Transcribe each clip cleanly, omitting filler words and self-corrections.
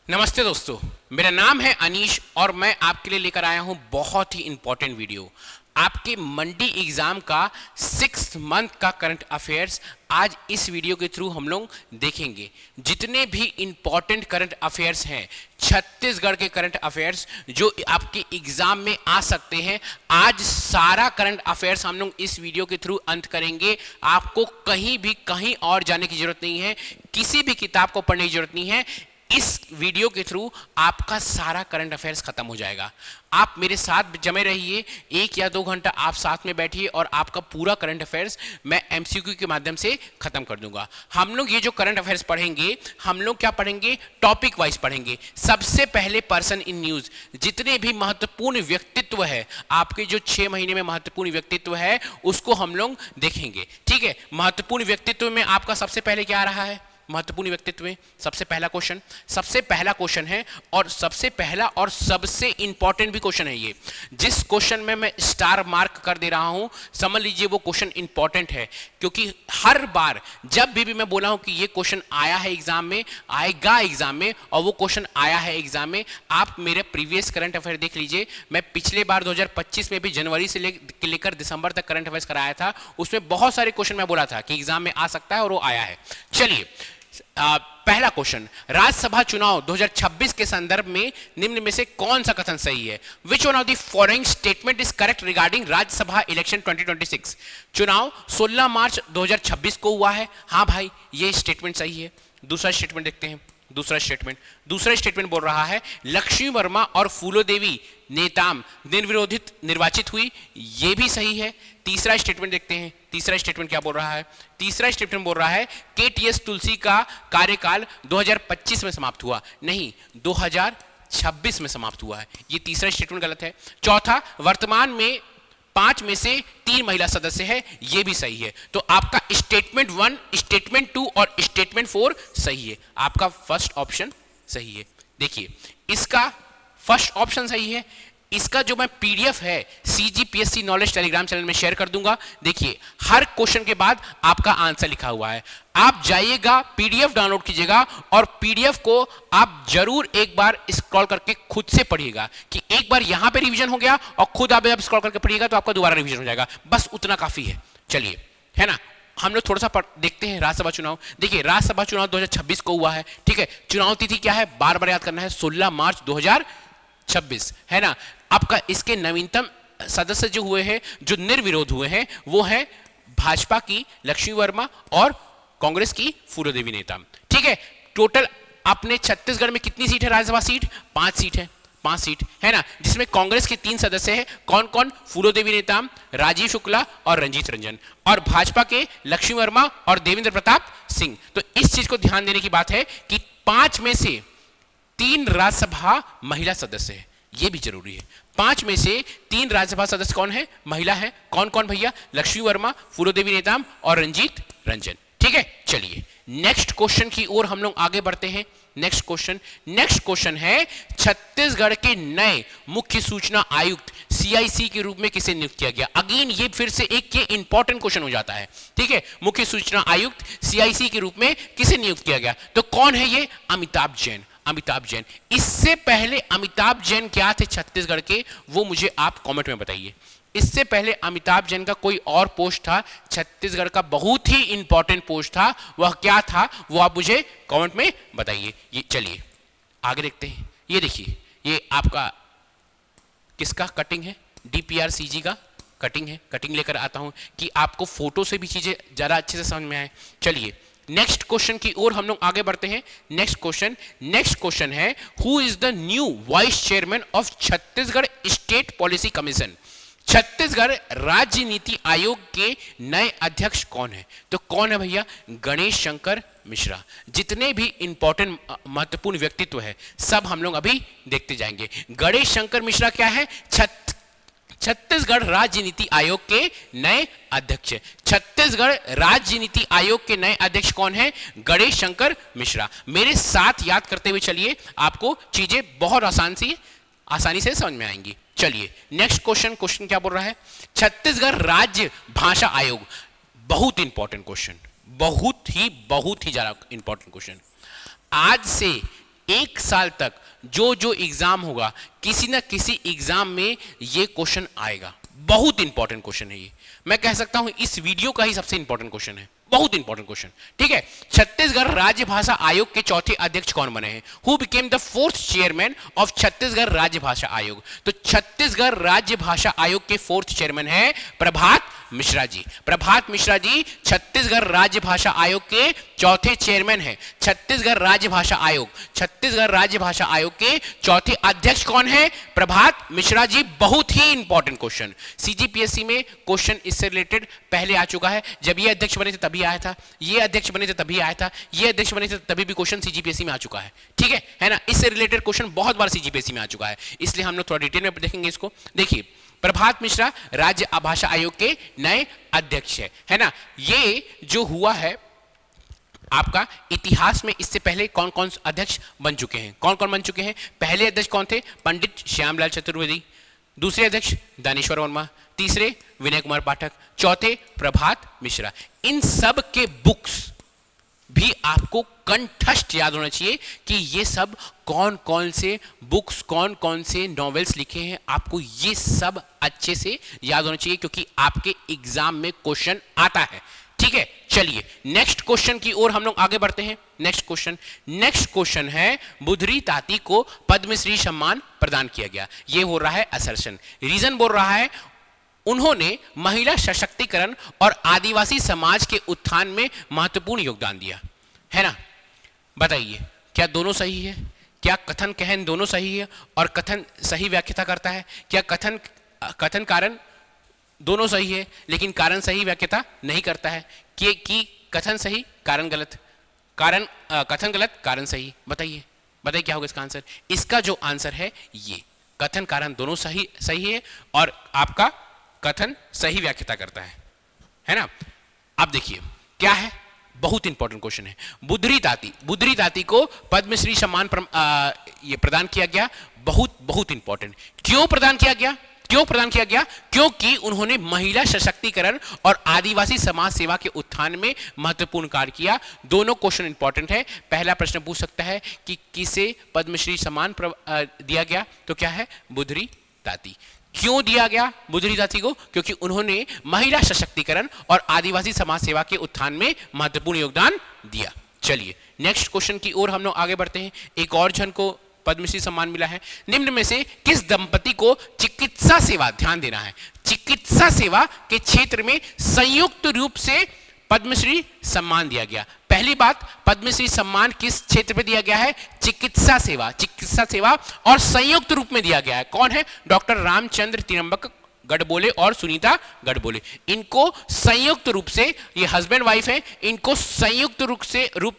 नमस्ते दोस्तों, मेरा नाम है अनीश और मैं आपके लिए लेकर आया हूं बहुत ही इंपॉर्टेंट वीडियो। आपके मंडी एग्जाम का 6 मंथ का करंट अफेयर्स आज इस वीडियो के थ्रू हम लोग देखेंगे। जितने भी इंपॉर्टेंट करंट अफेयर्स हैं, छत्तीसगढ़ के करंट अफेयर्स जो आपके एग्जाम में आ सकते हैं, आज सारा करंट अफेयर्स हम लोग इस वीडियो के थ्रू अंत करेंगे। आपको कहीं और जाने की जरूरत नहीं है, किसी भी किताब को पढ़ने की जरूरत नहीं है। इस वीडियो के थ्रू आपका सारा करंट अफेयर्स खत्म हो जाएगा। आप मेरे साथ जमे रहिए, 1 या 2 घंटा आप साथ में बैठिए और आपका पूरा करंट अफेयर्स मैं एमसीक्यू के माध्यम से खत्म कर दूंगा। हम लोग ये जो करंट अफेयर्स पढ़ेंगे, हम लोग क्या पढ़ेंगे, टॉपिक वाइज पढ़ेंगे। सबसे पहले पर्सन इन न्यूज, जितने भी महत्वपूर्ण व्यक्तित्व है, आपके जो 6 महीने में महत्वपूर्ण व्यक्तित्व है उसको हम लोग देखेंगे। ठीक है, महत्वपूर्ण व्यक्तित्व में आपका सबसे पहले क्या आ रहा है, महत्वपूर्ण व्यक्तित्व में सबसे पहला क्वेश्चन है और सबसे पहला और सबसे इंपॉर्टेंट भी क्वेश्चन है ये। जिस क्वेश्चन में मैं स्टार मार्क कर दे रहा हूं, समझ लीजिए वो क्वेश्चन इंपॉर्टेंट है, क्योंकि हर बार जब भी मैं बोला हूं कि ये क्वेश्चन आया है एग्जाम में, आएगा एग्जाम में, और वो क्वेश्चन आया है एग्जाम में। आप मेरे प्रीवियस करंट अफेयर देख लीजिए, मैं पिछले बार 2025 में भी जनवरी से लेकर दिसंबर तक करंट अफेयर्स कराया था। उसमें बहुत सारे क्वेश्चन मैं बोला था कि एग्जाम में आ सकता है और वो आया है। चलिए, पहला क्वेश्चन, राज्यसभा चुनाव 2026 के संदर्भ में निम्न में से कौन सा कथन सही है? Which one of the following statement is correct regarding Rajya Sabha election 2026? चुनाव 16 मार्च 2026 को हुआ है। हाँ भाई, ये स्टेटमेंट सही है। दूसरा स्टेटमेंट देखते हैं। दूसरा स्टेटमेंट बोल रहा है लक्ष्मी वर्मा और फूलो देवी नेताम निर्विरोधित निर्वाचित हुई, ये भी सही है। तीसरा स्टेटमेंट देखते हैं। तीसरा स्टेटमेंट क्या बोल रहा है? तीसरा स्टेटमेंट बोल रहा है केटीएस तुलसी का कार्यकाल 2025 में समाप्त हुआ, नहीं 2026 में समाप्त हुआ है। ये तीसरा स्टेटमेंट गलत है। चौथा, वर्तमान में 5 में से 3 महिला सदस्य है, यह भी सही है। तो आपका स्टेटमेंट 1, स्टेटमेंट 2 और स्टेटमेंट 4 सही है। आपका फर्स्ट ऑप्शन सही है। देखिए, इसका फर्स्ट ऑप्शन सही है। इसका जो मैं पीडीएफ है सीजीपीएससी नॉलेज टेलीग्राम चैनल में शेयर कर दूंगा। देखिए, हर क्वेश्चन के बाद आपका आंसर लिखा हुआ है। आप जाइएगा, पीडीएफ डाउनलोड कीजिएगा और पीडीएफ को आप जरूर एक बार स्क्रॉल करके खुद से पढ़िएगा कि एक बार यहां पे रिवीजन हो गया और खुद आप स्क्रॉल करके पढ़िएगा तो आपका दोबारा रिवीजन हो जाएगा। बस उतना काफी है। चलिए, है ना, हम लोग थोड़ा सा देखते हैं राज्यसभा चुनाव। देखिए, राज्यसभा चुनाव 2026 को हुआ है। ठीक है, चुनाव तिथि क्या है, बार बार याद करना है, 16 मार्च 2026, है ना। आपका इसके नवीनतम सदस्य जो हुए हैं, जो निर्विरोध हुए हैं, वो है भाजपा की लक्ष्मी वर्मा और कांग्रेस की फूलो देवी नेताम। ठीक है, टोटल अपने छत्तीसगढ़ में कितनी सीट है राज्यसभा सीट? 5 सीट है। 5 सीट है ना, जिसमें कांग्रेस के 3 सदस्य हैं। कौन कौन? फूलो देवी नेताम, राजीव शुक्ला और रंजीत रंजन, और भाजपा के लक्ष्मी वर्मा और देवेंद्र प्रताप सिंह। तो इस चीज को ध्यान देने की बात है कि 5 में से 3 राज्यसभा महिला सदस्य है, यह भी जरूरी है। 5 में से 3 राज्यसभा सदस्य कौन है? महिला है। कौन कौन भैया? लक्ष्मी वर्मा, फूलो देवी नेताम और रंजीत रंजन। ठीक है, चलिए नेक्स्ट क्वेश्चन की ओर हम लोग आगे बढ़ते हैं। नेक्स्ट क्वेश्चन है छत्तीसगढ़ के नए मुख्य सूचना आयुक्त सीआईसी के रूप में किसे नियुक्त किया गया? अगेन ये फिर से एक ये इंपॉर्टेंट क्वेश्चन हो जाता है। ठीक है, मुख्य सूचना आयुक्त सीआईसी के रूप में किसे नियुक्त किया गया? तो कौन है ये? अमिताभ जैन। अमिताभ जैन। इससे पहले अमिताभ जैन क्या थे छत्तीसगढ़ के, वो मुझे आप कमेंट में बताइए। इससे पहले अमिताभ जैन का कोई और पोस्ट था छत्तीसगढ़ का, बहुत ही इंपॉर्टेंट पोस्ट था, वह क्या था वो आप मुझे कमेंट में बताइए। ये चलिए आगे देखते हैं। ये देखिए, ये आपका किसका कटिंग है? डीपीआरसीजी का कटिंग है। कटिंग लेकर आता हूं कि आपको फोटो से भी चीजें ज्यादा अच्छे से समझ में आए। चलिए नेक्स्ट क्वेश्चन की ओर हम लोग आगे बढ़ते हैं। नेक्स्ट क्वेश्चन है who is the new vice chairman of Chhattisgarh state policy commission? Chhattisgarh राज्य नीति आयोग के नए अध्यक्ष कौन है? तो कौन है भैया? गणेश शंकर मिश्रा। जितने भी इंपॉर्टेंट महत्वपूर्ण व्यक्तित्व है सब हम लोग अभी देखते जाएंगे। गणेश शंकर मिश्रा क्या है? छत्तीसगढ़ राज्य नीति आयोग के नए अध्यक्ष। छत्तीसगढ़ राज्य नीति आयोग के नए अध्यक्ष कौन है? गणेश शंकर मिश्रा। मेरे साथ याद करते हुए चलिए, आपको चीजें बहुत आसानी से समझ में आएंगी। चलिए नेक्स्ट क्वेश्चन क्या बोल रहा है? छत्तीसगढ़ राज्य भाषा आयोग। बहुत इंपॉर्टेंट क्वेश्चन, बहुत ही ज्यादा इंपॉर्टेंट क्वेश्चन। आज से 1 साल तक जो जो एग्जाम होगा किसी ना किसी एग्जाम में ये क्वेश्चन आएगा। बहुत इंपॉर्टेंट क्वेश्चन है ये, मैं कह सकता हूं इस वीडियो का ही सबसे इंपॉर्टेंट क्वेश्चन है, बहुत इंपॉर्टेंट क्वेश्चन। ठीक है, छत्तीसगढ़ राज्य भाषा आयोग के चौथे अध्यक्ष कौन बने हैं? Who became the 4th chairman of Chhattisgarh राज्य भाषा आयोग? तो छत्तीसगढ़ राज्य भाषा आयोग के 4th चेयरमैन है प्रभात मिश्रा जी। प्रभात मिश्रा जी छत्तीसगढ़ राज्य भाषा आयोग के चौथे चेयरमैन है। छत्तीसगढ़ राज्य भाषा आयोग, छत्तीसगढ़ राज्य भाषा आयोग के चौथे अध्यक्ष कौन है? प्रभात मिश्रा जी। बहुत ही इंपॉर्टेंट क्वेश्चन, सीजीपीएससी में क्वेश्चन इससे रिलेटेड पहले आ चुका है। जब ये अध्यक्ष बने थे तभी आया था, ये अध्यक्ष बने थे तभी आया था, ये अध्यक्ष बने थे तभी भी क्वेश्चन सीजीपीएससी में आ चुका है। ठीक है ना, इससे रिलेटेड क्वेश्चन बहुत बार सीजीपीएससी में आ चुका है, इसलिए हम लोग थोड़ा डिटेल में देखेंगे इसको। देखिए, प्रभात मिश्रा राज्य भाषा आयोग के नए अध्यक्ष है ना। ये जो हुआ है आपका इतिहास में, इससे पहले कौन कौन अध्यक्ष बन चुके हैं? कौन कौन बन चुके हैं? पहले अध्यक्ष कौन थे? पंडित श्यामलाल चतुर्वेदी। दूसरे अध्यक्ष दानेश्वर वर्मा। तीसरे विनय कुमार पाठक। चौथे प्रभात मिश्रा। इन सब के बुक्स भी आपको कंठस्थ याद होना चाहिए कि ये सब कौन कौन से बुक्स, कौन कौन से नॉवेल्स लिखे हैं, आपको ये सब अच्छे से याद होना चाहिए क्योंकि आपके एग्जाम में क्वेश्चन आता है। ठीक है, चलिए नेक्स्ट क्वेश्चन की ओर हम लोग आगे बढ़ते हैं। नेक्स्ट क्वेश्चन है बुधरी ताती को पद्मश्री सम्मान प्रदान किया गया। ये हो रहा है असर्शन। रीजन बोल रहा है उन्होंने महिला सशक्तिकरण और आदिवासी समाज के उत्थान में महत्वपूर्ण योगदान दिया, है ना। बताइए क्या दोनों सही है? क्या कथन कहन दोनों सही है और कथन सही व्याख्या करता है? क्या कथन कारण दोनों सही है लेकिन कारण सही व्याख्या नहीं करता है? कि कथन सही कारण गलत, कथन गलत कारण सही? बताइए क्या होगा इसका आंसर? इसका जो आंसर है ये कथन कारण दोनों सही है और आपका कथन सही व्याख्या करता है ना। अब देखिए क्या है, बहुत इंपॉर्टेंट क्वेश्चन है। बुधरी ताती को पद्मश्री सम्मान ये प्रदान किया गया। बहुत इंपॉर्टेंट। क्यों प्रदान किया गया? क्योंकि उन्होंने महिला सशक्तिकरण और आदिवासी समाज सेवा के उत्थान में महत्वपूर्ण कार्य किया। दोनों क्वेश्चन इंपॉर्टेंट है। पहला प्रश्न पूछ सकता है कि किसे पद्मश्री सम्मान दिया गया, तो क्या है? बुधरी ताती। क्यों दिया गया बुधरी ताती को? क्योंकि उन्होंने महिला सशक्तिकरण और आदिवासी समाज सेवा के उत्थान में महत्वपूर्ण योगदान दिया। चलिए नेक्स्ट क्वेश्चन की ओर हम लोग आगे बढ़ते हैं। एक और जन को पद्मश्री सम्मान मिला है। निम्न में से किस दंपति को चिकित्सा सेवा, ध्यान देना है, चिकित्सा सेवा के क्षेत्र में संयुक्त रूप से पद्मश्री सम्मान दिया गया? पहली बात, पद्मश्री सम्मान किस क्षेत्र में दिया गया है? चिकित्सा सेवा और संयुक्त रूप में दिया गया है। कौन है? डॉक्टर रामचंद्र तिरंबक गढ़बोले और सुनीता गढ़बोले। इनको संयुक्त रूप से, ये हस्बैंड वाइफ है, इनको संयुक्त रूप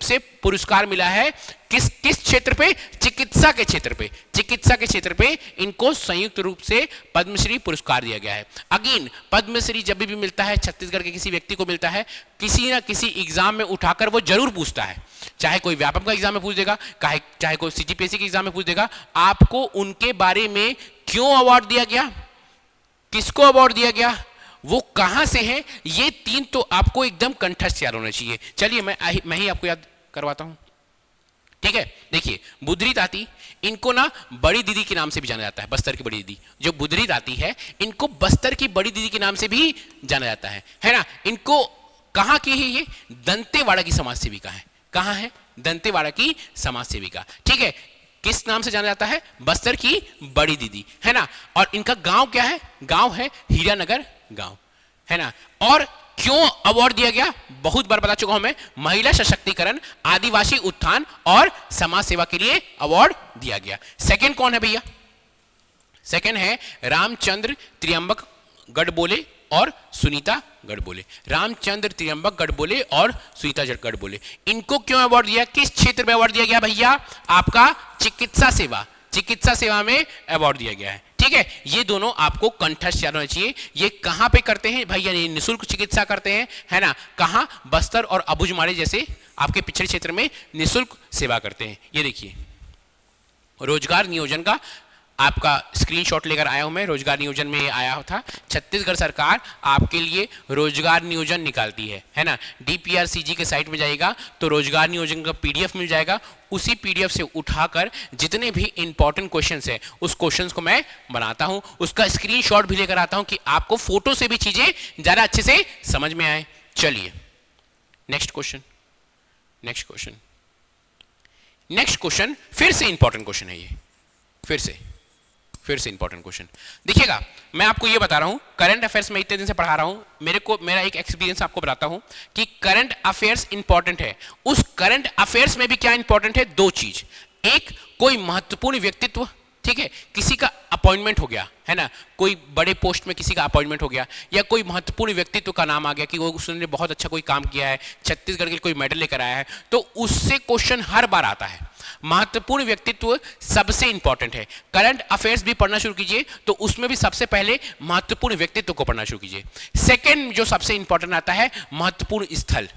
से पुरस्कार मिला है। किस क्षेत्र पे? चिकित्सा के क्षेत्र पे इनको संयुक्त रूप से पद्मश्री पुरस्कार दिया गया है। अगेन पद्मश्री जब भी मिलता है, छत्तीसगढ़ के किसी व्यक्ति को मिलता है, किसी ना किसी एग्जाम में उठाकर वो जरूर पूछता है, चाहे कोई व्यापम का एग्जाम में पूछ देगा, चाहे कोई सीजीपीएससी के एग्जाम में पूछ देगा, आपको उनके बारे में क्यों अवार्ड दिया गया, किसको अवार्ड दिया गया, वो कहां से है, ये 3 तो आपको एकदम कंठस्थ याद होना चाहिए। चलिए मैं ही आपको याद करवाता हूं। ठीक है, देखिए बुधरी ताती, इनको ना बड़ी दीदी के नाम से भी जाना जाता है। बस्तर की बड़ी दीदी जो बुधरी ताती है, इनको बस्तर की बड़ी दीदी के नाम से भी जाना जाता है ना। इनको कहां की है? ये दंतेवाड़ा की समाज सेविका है। कहां है? दंतेवाड़ा की समाज सेविका। ठीक है, किस नाम से जाना जाता है? बस्तर की बड़ी दीदी, है ना। और इनका गांव क्या है? गांव है हीरानगर गांव, है ना। और क्यों अवार्ड दिया गया? बहुत बार बता चुका हूं मैं, महिला सशक्तिकरण, आदिवासी उत्थान और समाज सेवा के लिए अवार्ड दिया गया। सेकंड कौन है भैया? सेकंड है रामचंद्र त्रियंबक गढ़बोले और सुनीता गढ़बोले। रामचंद्र त्रियंबक गढ़बोले और सुनीता गढ़बोले, इनको क्यों अवार्ड दिया? किस क्षेत्र में अवार्ड दिया गया भैया? आपका चिकित्सा सेवा में अवार्ड दिया गया है। ठीक है, ये दोनों आपको कंठस्थ याद होना चाहिए। ये कहां पे करते हैं भैया? ये निःशुल्क चिकित्सा करते हैं, है ना। कहां? बस्तर और अबुझमाड़े जैसे आपके पिछड़े क्षेत्र में निःशुल्क सेवा करते हैं। ये देखिए रोजगार नियोजन का आपका स्क्रीनशॉट लेकर आया हूं मैं, रोजगार नियोजन में आया था। छत्तीसगढ़ सरकार आपके लिए रोजगार नियोजन निकालती है ना। DPRCG के साइट में जाएगा तो रोजगार नियोजन का PDF मिल जाएगा। उसी PDF से उठाकर जितने भी इंपॉर्टेंट क्वेश्चंस है उस क्वेश्चंस को मैं बनाता हूं, उसका स्क्रीनशॉट भी लेकर आता हूं कि आपको फोटो से भी चीजें ज्यादा अच्छे से समझ में आए। चलिए next question, next question, next question फिर से इंपॉर्टेंट क्वेश्चन है ये, फिर से इंपॉर्टेंट क्वेश्चन। देखिएगा, मैं आपको ये बता रहा हूं, करंट अफेयर्स में इतने दिन से पढ़ा रहा हूं, मेरा एक एक्सपीरियंस आपको बताता हूं कि करंट अफेयर्स इंपॉर्टेंट है। उस करंट अफेयर्स में भी क्या इंपॉर्टेंट है? दो चीज। एक, कोई महत्वपूर्ण व्यक्तित्व, ठीक है, किसी का अपॉइंटमेंट हो गया है ना, कोई बड़े पोस्ट में किसी का अपॉइंटमेंट हो गया, या कोई महत्वपूर्ण व्यक्तित्व का नाम आ गया कि वो उसने बहुत अच्छा कोई काम किया है, छत्तीसगढ़ के लिए कोई मेडल लेकर आया है, तो उससे क्वेश्चन हर बार आता है। महत्वपूर्ण व्यक्तित्व सबसे इंपॉर्टेंट है। करंट अफेयर्स भी पढ़ना शुरू कीजिए तो उसमें भी सबसे पहले महत्वपूर्ण व्यक्तित्व को पढ़ना शुरू कीजिए। सेकंड जो सबसे इंपॉर्टेंट आता है, महत्वपूर्ण स्थल।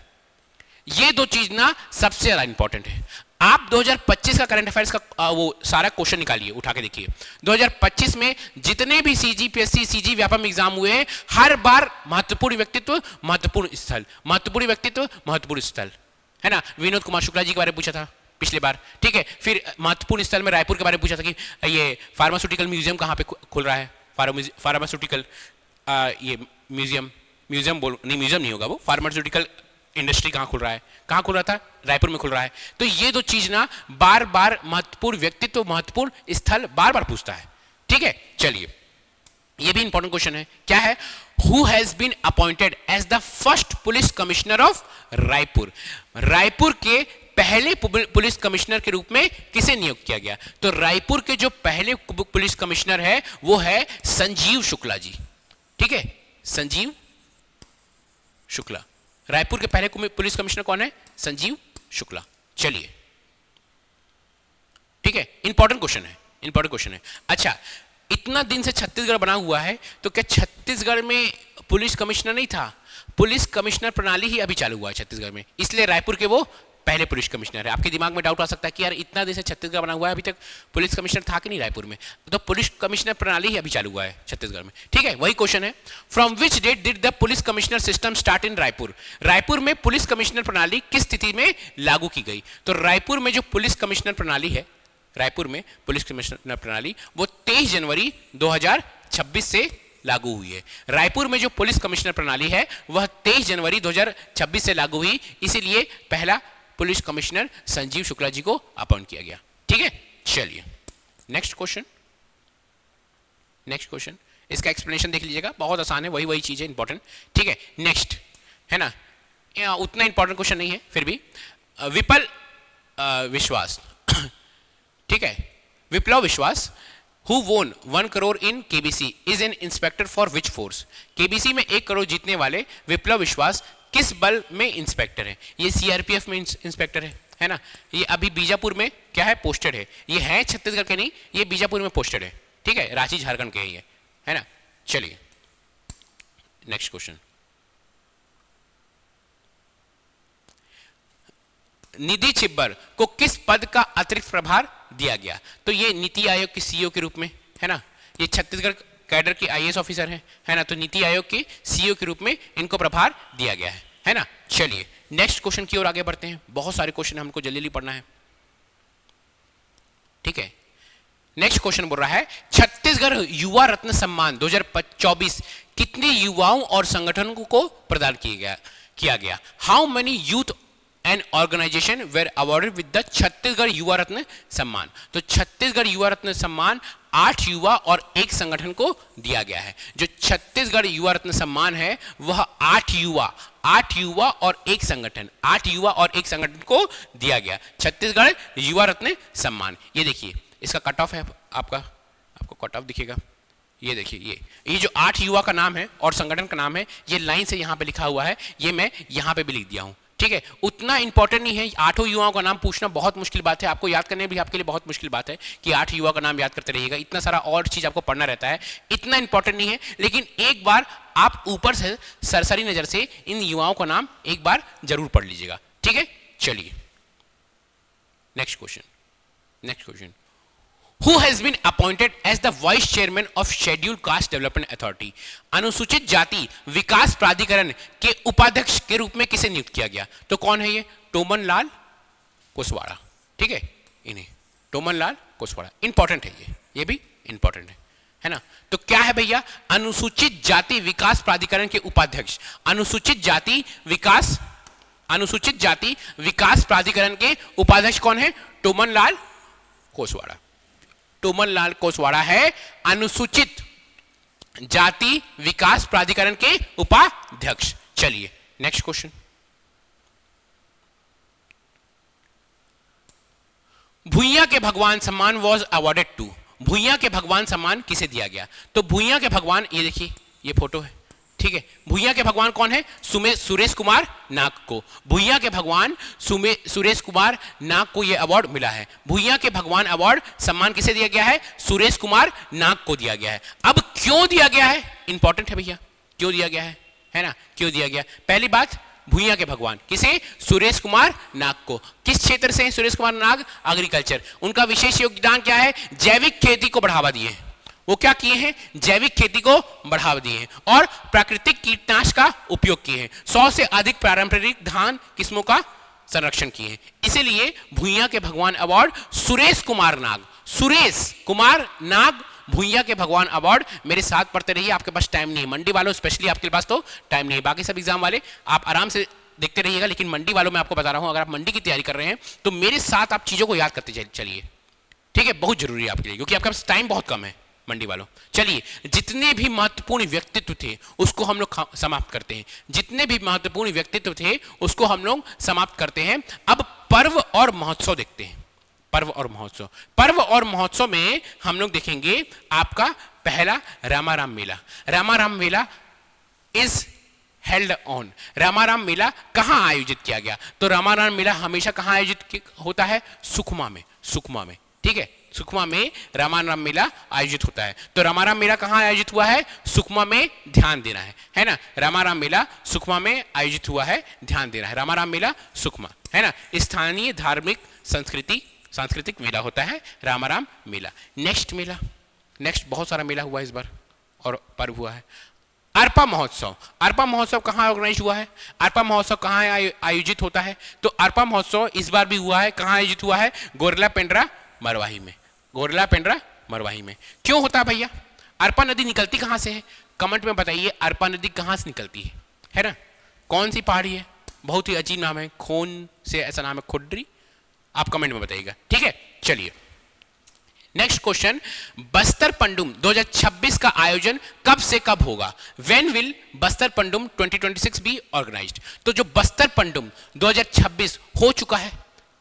ये दो चीज ना सबसे ज्यादा इंपॉर्टेंट है। आप 2025 का करंट अफेयर्स का वो सारा क्वेश्चन निकालिए, उठा के देखिए। 2025 में जितने भी CGPSC CG व्यापम एग्जाम हुए हैं, हर बार महत्वपूर्ण व्यक्तित्व, महत्वपूर्ण स्थल, महत्वपूर्ण व्यक्तित्व, महत्वपूर्ण स्थल, है ना। विनोद कुमार शुक्ला जी के बारे में पूछा था पिछले बार, ठीक है। फिर महत्वपूर्ण स्थल में रायपुर के बारे में पूछा था कि ये फार्मास्यूटिकल म्यूजियम कहाँ पे खुल रहा है, फार्मास्यूटिकल ये म्यूजियम म्यूजियम नहीं होगा वो, फार्मास्यूटिकल इंडस्ट्री कहाँ खुल रहा है, कहाँ खुल रहा था, रायपुर में खुल रहा है। तो ये दो चीज ना बार बार महत्वपूर्ण व्यक्तित्व, महत्वपूर्ण स्थल बार बार पूछता है, ठीक है। चलिए, ये भी इंपॉर्टेंट क्वेश्चन है। क्या है? Who has been appointed as the first police commissioner of Raipur? Raipur के पहले पुलिस कमिश्नर के रूप में किसे नियुक्त किया गया? तो रायपुर के जो पहले पुलिस कमिश्नर है वो है संजीव शुक्ला जी, ठीक है। संजीव शुक्ला, रायपुर के पहले पुलिस कमिश्नर कौन है? संजीव शुक्ला। चलिए, ठीक है, इंपॉर्टेंट क्वेश्चन है, इंपॉर्टेंट क्वेश्चन है। अच्छा, इतना दिन से छत्तीसगढ़ बना हुआ है तो क्या छत्तीसगढ़ में पुलिस कमिश्नर नहीं था? पुलिस कमिश्नर प्रणाली ही अभी चालू हुआ है छत्तीसगढ़ में, इसलिए रायपुर के वो पहले पुलिस कमिश्नर है। आपके दिमाग में डाउट आ सकता है कि यार इतना दिन से छत्तीसगढ़ बना हुआ है, अभी तक पुलिस कमिश्नर था कि नहीं रायपुर में? तो पुलिस कमिश्नर प्रणाली ही अभी चालू हुआ है छत्तीसगढ़ में, ठीक है। वही क्वेश्चन है, from which date did the police commissioner system start in Raipur? Raipur में पुलिस कमिश्नर प्रणाली किस स्थिति में लागू की गई? तो रायपुर में जो पुलिस कमिश्नर प्रणाली है, रायपुर में पुलिस कमिश्नर प्रणाली वो 23 जनवरी 2026 से लागू हुई है। रायपुर में जो पुलिस कमिश्नर प्रणाली है वह 23 जनवरी 2026 से लागू हुई, इसीलिए पहला पुलिस कमिश्नर संजीव शुक्ला जी को अपॉइंट किया गया, ठीक है। चलिए नेक्स्ट क्वेश्चन, नेक्स्ट क्वेश्चन, इसका एक्सप्लेनेशन देख लीजिएगा, बहुत आसान है, वही चीज है इंपॉर्टेंट, ठीक है। नेक्स्ट है ना, उतना इंपॉर्टेंट क्वेश्चन नहीं है, फिर भी विप्लव विश्वास, ठीक है, विप्लव विश्वास who won 1 crore in KBC is an inspector for which force? KBC में 1 करोड़ जीतने वाले विप्लव विश्वास किस बल में इंस्पेक्टर है? ये CRPF में इंस्पेक्टर है ना। ये अभी बीजापुर में क्या है, पोस्टेड है। ये है छत्तीसगढ़ के नहीं, ये बीजापुर में पोस्टेड है, ठीक है, रांची झारखंड के है ना। चलिए नेक्स्ट क्वेश्चन, निधि छिब्बर को किस पद का अतिरिक्त प्रभार दिया गया? तो ये नीति आयोग के CEO के रूप में, है ना। ये छत्तीसगढ़ कैडर के IAS ऑफिसर है ना, तो नीति आयोग के CEO के रूप में इनको प्रभार दिया गया है ना। चलिए नेक्स्ट क्वेश्चन की ओर आगे बढ़ते हैं, बहुत सारे क्वेश्चन हमको जल्दी पढ़ना है, ठीक है। नेक्स्ट क्वेश्चन बोल रहा है, छत्तीसगढ़ युवा रत्न सम्मान 2024 कितने युवाओं और संगठनों को प्रदान किया गया? How many youth and organisation were awarded with the Chhattisgarh Yuva Ratna सम्मान? तो छत्तीसगढ़ युवा रत्न सम्मान 8 युवा और 1 संगठन को दिया गया है। जो छत्तीसगढ़ युवा रत्न सम्मान है वह 8 युवा और 1 संगठन, 8 युवा और 1 संगठन को दिया गया छत्तीसगढ़ युवा रत्न सम्मान। ये देखिए इसका कट ऑफ है, आपको कट ऑफ दिखेगा, ये देखिए, ये जो 8 युवा का नाम है और संगठन का नाम है, ये लाइन से यहाँ पे लिखा हुआ है, ये मैं यहाँ पे भी लिख दिया हूँ, ठीक है। उतना इंपॉर्टेंट नहीं है, 8 युवाओं का नाम पूछना बहुत मुश्किल बात है, आपको याद करने भी आपके लिए बहुत मुश्किल बात है कि 8 युवा का नाम याद करते रहिएगा, इतना सारा और चीज आपको पढ़ना रहता है, इतना इंपॉर्टेंट नहीं है। लेकिन एक बार आप ऊपर से सरसरी नजर से इन युवाओं का नाम एक बार जरूर पढ़ लीजिएगा, ठीक है। चलिए next question, Who has been appointed as the vice chairman of Scheduled Caste Development Authority? अनुसूचित जाति विकास प्राधिकरण के उपाध्यक्ष के रूप में किसे नियुक्त किया गया? तो कौन है ये? टोमन लाल कुशवाहा, ठीक है, इन्हें टोमन लाल कुशवाहा। इंपॉर्टेंट है ये भी इंपॉर्टेंट है ना। तो क्या है भैया? अनुसूचित जाति विकास प्राधिकरण के उपाध्यक्ष, अनुसूचित जाति विकास प्राधिकरण के उपाध्यक्ष कौन है? टोमन लाल कुशवाहा। टोमन लाल कुशवाहा है अनुसूचित जाति विकास प्राधिकरण के उपाध्यक्ष। चलिए नेक्स्ट क्वेश्चन। भुइयां के भगवान सम्मान वॉज अवॉर्डेड टू। भुइयां के भगवान सम्मान किसे दिया गया? तो भुइयां के भगवान, ये देखिए ये फोटो है, ठीक है। भुइयां के भगवान कौन है? सुरेश कुमार नाग को। भुइयां के भगवान सुरेश कुमार नाग को यह अवार्ड मिला है। भुइयां के भगवान अवार्ड सम्मान किसे दिया गया है? सुरेश कुमार नाग को दिया गया है। अब क्यों दिया गया है? इंपॉर्टेंट है भैया, क्यों दिया गया है ना, क्यों दिया गया? पहली बात, भुइयां के भगवान किसे? सुरेश कुमार नाग को। किस क्षेत्र से? सुरेश कुमार नाग एग्रीकल्चर। उनका विशेष योगदान क्या है? जैविक खेती को बढ़ावा दिए हैं। वो क्या किए हैं? जैविक खेती को बढ़ावा दिए हैं और प्राकृतिक कीटनाशक का उपयोग किए हैं। 100 से अधिक पारंपरिक धान किस्मों का संरक्षण किए हैं। इसीलिए भुइयां के भगवान अवार्ड सुरेश कुमार नाग भुइयां के भगवान अवार्ड। मेरे साथ पढ़ते रहिए, आपके पास टाइम नहीं है, मंडी वालों स्पेशली आपके पास तो टाइम नहीं है। बाकी सब एग्जाम वाले आप आराम से देखते रहिएगा, लेकिन मंडी वालों में आपको बता रहा हूं, अगर आप मंडी की तैयारी कर रहे हैं तो मेरे साथ आप चीजों को याद करते चलिए, ठीक है, बहुत जरूरी है आपके लिए, क्योंकि आपके पास टाइम बहुत कम है मंडी वालों। चलिए, जितने भी महत्वपूर्ण व्यक्तित्व थे उसको हम लोग समाप्त करते हैं। जितने भी महत्वपूर्ण व्यक्तित्व थे उसको हम लोग समाप्त करते हैं। अब पर्व और महोत्सव देखते हैं। पर्व और महोत्सव में हम लोग देखेंगे आपका पहला रामाराम मेला। रामाराम मेला इज हेल्ड ऑन। रामाराम मेला कहां आयोजित किया गया? तो रामाराम मेला हमेशा कहां आयोजित होता है? सुकमा में, ठीक है, सुकमा में रामाराम मेला आयोजित होता है। तो रामाराम मेला कहां आयोजित हुआ है? सुकमा में। ध्यान देना है ना। रामाराम मेला सुकमा में आयोजित हुआ है, ध्यान देना है। रामाराम मेला सुकमा, है ना। स्थानीय धार्मिक सांस्कृतिक मेला होता है रामाराम मेला। नेक्स्ट बहुत सारा मेला हुआ इस बार और पर्व हुआ है। अरपा महोत्सव कहाँ ऑर्गेनाइज हुआ है? अरपा महोत्सव कहाँ आयोजित होता है? तो अरपा महोत्सव इस बार भी हुआ है। कहाँ आयोजित हुआ है? गोरला पेंड्रा मरवाही में। क्यों होता है भैया? अरपा नदी निकलती कहाँ से है? कमेंट में बताइए, अरपा नदी कहाँ से निकलती है ना। कौन सी पहाड़ी है? बहुत ही अजीब नाम है, खून से ऐसा नाम है, खुड्री। आप कमेंट में बताइएगा, ठीक है। चलिए नेक्स्ट क्वेश्चन। बस्तर पंडुम 2026 का आयोजन कब से कब होगा? When will Bastar Pandum 2026 be organised? तो जो बस्तर पंडुम 2026 हो चुका है,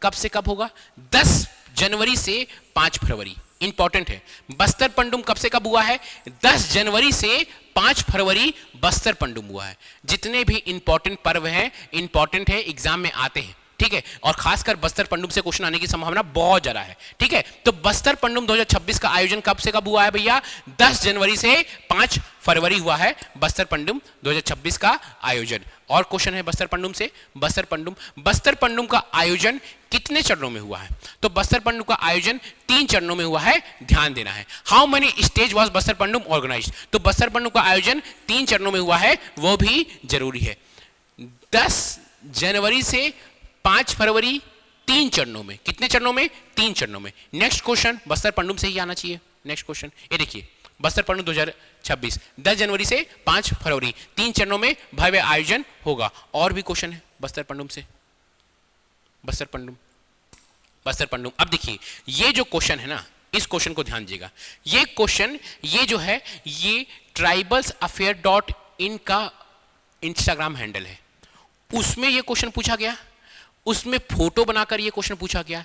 कब से कब होगा? 10 जनवरी से 5 फरवरी। इंपॉर्टेंट है, बस्तर पंडुम कब से कब हुआ है? 10 जनवरी से 5 फरवरी बस्तर पंडुम हुआ है। जितने भी इंपॉर्टेंट पर्व हैं, इंपॉर्टेंट है, एग्जाम में आते हैं, ठीक है, और खासकर बस्तर पंडुम से क्वेश्चन आने की संभावना बहुत ज्यादा है, ठीक है। तो बस्तर पंडुम 2026 का आयोजन कब से कब हुआ है भैया? 10 जनवरी से 5 फरवरी हुआ है बस्तर पंडुम 2026 का आयोजन। और क्वेश्चन है बस्तर पंडुम का आयोजन कितने चरणों में हुआ है? तो बस्तर पंडुम का आयोजन 3 चरणों में हुआ है, ध्यान देना है। How many stage was Bastar Pandum organised? तो बस्तर पंडुम का आयोजन 3 चरणों में हुआ है, वो भी जरूरी है। 10 जनवरी से 5 फरवरी, 3 चरणों में। कितने चरणों में? 3 चरणों में। नेक्स्ट क्वेश्चन बस्तर पंडुम से ही आना चाहिए। नेक्स्ट क्वेश्चन ये देखिए, बस्तर पंडुम 2026 10 जनवरी से 5 फरवरी 3 चरणों में भव्य आयोजन होगा। और भी क्वेश्चन है बस्तर पंडुम से। बस्तर पंडुम अब देखिए, ये जो क्वेश्चन है ना, इस क्वेश्चन को ध्यान दीजिएगा। ये क्वेश्चन ये जो है, ये tribalsaffair.in का इंस्टाग्राम हैंडल है, उसमें ये क्वेश्चन पूछा गया, उसमें फोटो बनाकर ये क्वेश्चन पूछा गया।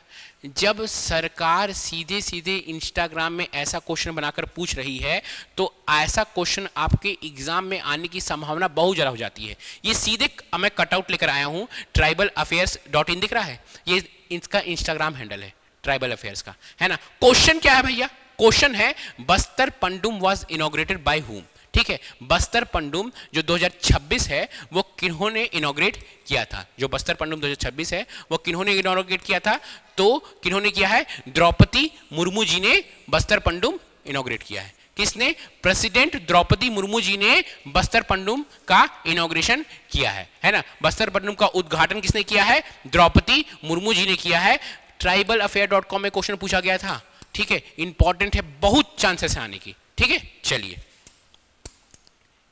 जब सरकार सीधे सीधे इंस्टाग्राम में ऐसा क्वेश्चन बनाकर पूछ रही है, तो ऐसा क्वेश्चन आपके एग्जाम में आने की संभावना बहुत ज़्यादा हो जाती है। ये सीधे मैं कटआउट लेकर आया हूँ, tribalsaffairs.in दिख रहा है, ये इसका इंस्टाग्राम हैंडल है ट्राइबल अफेयर्स का, है ना। क्वेश्चन क्या है भैया? क्वेश्चन है Bastar Pandum was inaugurated bye whom, ठीक है। बस्तर पंडुम जो 2026 है वो किन्होंने इनॉग्रेट किया था? जो बस्तर पंडुम 2026 है वो किन्होंने इनॉग्रेट किया था? तो किन्होंने किया है? द्रौपदी मुर्मू जी ने बस्तर पंडुम इनॉग्रेट किया है। किसने? प्रेसिडेंट द्रौपदी मुर्मू जी ने बस्तर पंडुम का इनॉग्रेशन किया है ना। बस्तर पंडुम का उद्घाटन किसने किया है? द्रौपदी मुर्मू जी ने किया है। tribalaffair.com में क्वेश्चन पूछा गया था, ठीक है, इंपॉर्टेंट है, बहुत चांसेस है आने की, ठीक है। चलिए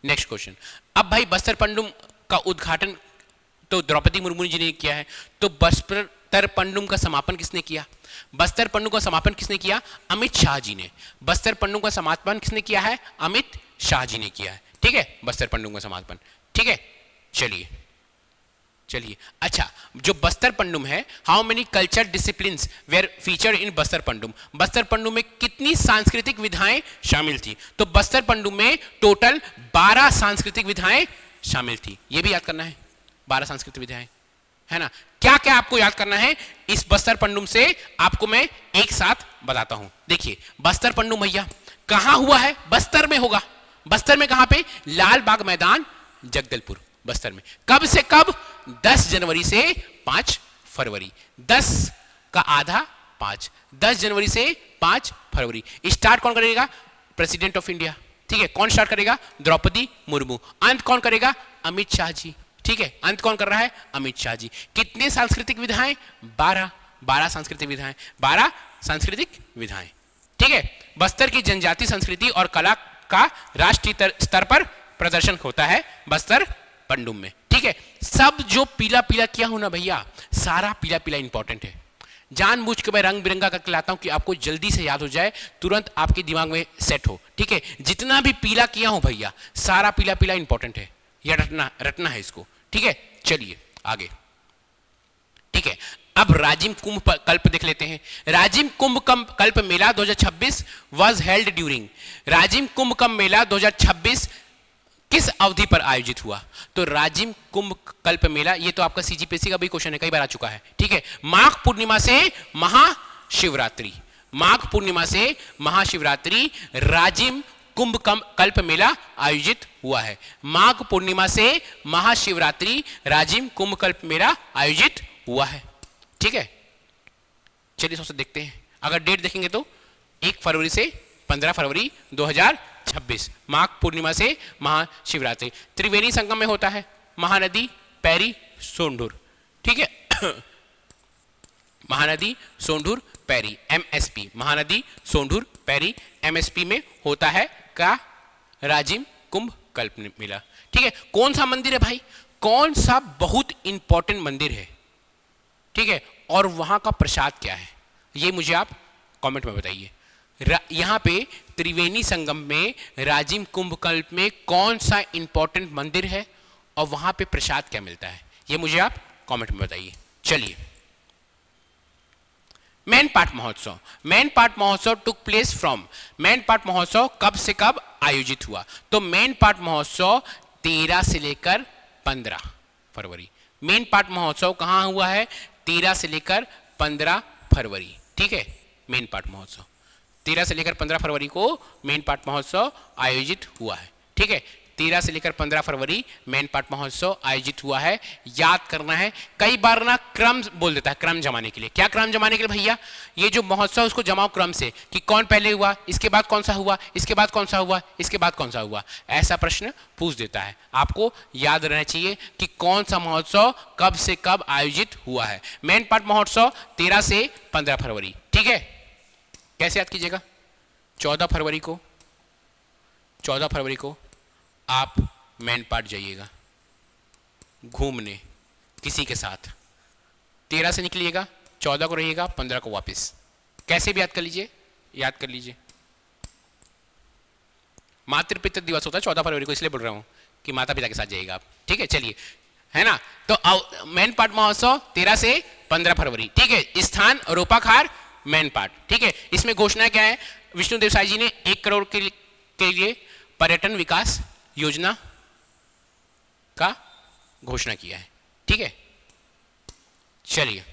नेक्स्ट क्वेश्चन। अब भाई बस्तर पंडुम का उद्घाटन तो द्रौपदी मुर्मू जी ने किया है, तो बस्तर पंडुम का समापन किसने किया? बस्तर पंडुम का समापन किसने किया? अमित शाह जी ने। बस्तर पंडुम का समापन किसने किया है? अमित शाह जी ने किया है, ठीक है, बस्तर पंडुम का समापन, ठीक है। चलिए चलिए अच्छा, जो बस्तर पंडुम है, how many culture disciplines were featured in Bastar Pandum? Bastar Pandum में कितनी सांस्कृतिक विधाएं शामिल थी? तो बस्तर पंडुम में टोटल 12 सांस्कृतिक विधाएं शामिल थी। ये भी याद करना है, 12 सांस्कृतिक विधाएं, है ना। क्या क्या आपको याद करना है इस बस्तर पंडुम से, आपको मैं एक साथ बताता हूं। देखिए बस्तर पंडुम भैया कहां हुआ है? बस्तर में होगा। बस्तर में कहां पे? लाल बाग मैदान, जगदलपुर, बस्तर में। कब से कब? 10 जनवरी से 5 फरवरी। 10 का आधा 5, 10 जनवरी से 5 फरवरी। स्टार्ट कौन करेगा? प्रेसिडेंट ऑफ इंडिया, ठीक है। कौन स्टार्ट करेगा? द्रौपदी मुर्मू। अंत कौन करेगा? अमित शाह जी, ठीक है। अंत कौन कर रहा है? अमित शाह जी। कितने सांस्कृतिक विधाएं? 12 सांस्कृतिक विधाएं, 12 सांस्कृतिक विधाएं, ठीक है। बस्तर की जनजाति संस्कृति और कला का राष्ट्रीय स्तर पर प्रदर्शन होता है बस्तर पंडुम में, ठीक है। सब जो पीला पीला किया हो ना भैया, सारा पीला पीला इंपॉर्टेंट है। जानबूझ के मैं रंग बिरंगा करके लाता हूं कि आपको जल्दी से याद हो जाए, तुरंत आपके दिमाग में सेट हो, ठीक है। जितना भी पीला किया हो भैया, सारा पीला पीला इंपॉर्टेंट है, या रटना है इसको, ठीक है। चलिए आगे, ठीक है। अब राजिम कुंभ कल्प देख लेते हैं। राजिम कुंभ कल्प मेला 2026 was held during. Rajim Kumbh Mela 2026 किस अवधि पर आयोजित हुआ? तो राजिम कुंभ कल्प मेला, ये तो आपका सीजीपीएससी का भी क्वेश्चन है, कई बार आ चुका है, ठीक है। माघ पूर्णिमा से महाशिवरात्रि, माघ पूर्णिमा से महाशिवरात्रि राजिम कुंभ कल्प मेला आयोजित हुआ है। माघ पूर्णिमा से महाशिवरात्रि राजिम कुंभ कल्प मेला आयोजित हुआ है, ठीक है। चलिए सबसे देखते हैं, अगर डेट देखेंगे तो 1 फरवरी से 15 फरवरी 2026, माघ पूर्णिमा से महाशिवरात्रि। त्रिवेणी संगम में होता है, महानदी, पैरी, सोंढूर, ठीक है। महानदी, सोंढूर, पैरी, एमएसपी, महानदी, सोंढूर, पैरी, एमएसपी में होता है का राजिम कुंभ कल्प मेला, ठीक है। कौन सा मंदिर है भाई? कौन सा बहुत इंपॉर्टेंट मंदिर है, ठीक है, और वहां का प्रसाद क्या है, ये मुझे आप कमेंट में बताइए। यहां पे त्रिवेणी संगम में राजिम कुंभ कल्प में कौन सा इंपॉर्टेंट मंदिर है और वहां पे प्रसाद क्या मिलता है, ये मुझे आप कमेंट में बताइए। चलिए, मैन पाट महोत्सव। मैन पाट महोत्सव टुक प्लेस फ्रॉम। मैन पाट महोत्सव कब से कब आयोजित हुआ? तो मैन पाट महोत्सव 13 से लेकर 15 फरवरी। मैन पाट महोत्सव कहां हुआ है? 13 से लेकर 15 फरवरी, ठीक है। मैन पाट महोत्सव 13 से लेकर 15 फरवरी को मैन पाट महोत्सव आयोजित हुआ है, ठीक है। 13 से लेकर 15 फरवरी मैन पाट महोत्सव आयोजित हुआ है। याद करना है, कई बार ना क्रम बोल देता है, क्रम जमाने के लिए। क्या क्रम जमाने के लिए भैया? ये जो महोत्सव उसको जमाओ क्रम से, कि कौन पहले हुआ, इसके बाद कौन सा हुआ, इसके बाद कौन सा हुआ, इसके बाद कौन सा हुआ, ऐसा प्रश्न पूछ देता है। आपको याद रहना चाहिए कि कौन सा महोत्सव कब से कब आयोजित हुआ है। मैन पाट महोत्सव 13 से 15 फरवरी, ठीक है। कैसे याद कीजिएगा? 14 फरवरी को आप मैन पाट जाइएगा घूमने किसी के साथ। 13 से निकलिएगा, 14 को रहिएगा, 15 को वापस। कैसे भी याद कर लीजिए, याद कर लीजिए। मातृ पितृ दिवस होता है 14 फरवरी को, इसलिए बोल रहा हूं कि माता पिता के साथ जाइएगा आप, ठीक है। चलिए, है ना। तो मैन पाट महोत्सव 13 से 15 फरवरी, ठीक है। स्थान रोपाखार मैन पाट, ठीक है। इसमें घोषणा क्या है? विष्णु देव साई जी ने 1 करोड़ के लिए पर्यटन विकास योजना का घोषणा किया है, ठीक है। चलिए,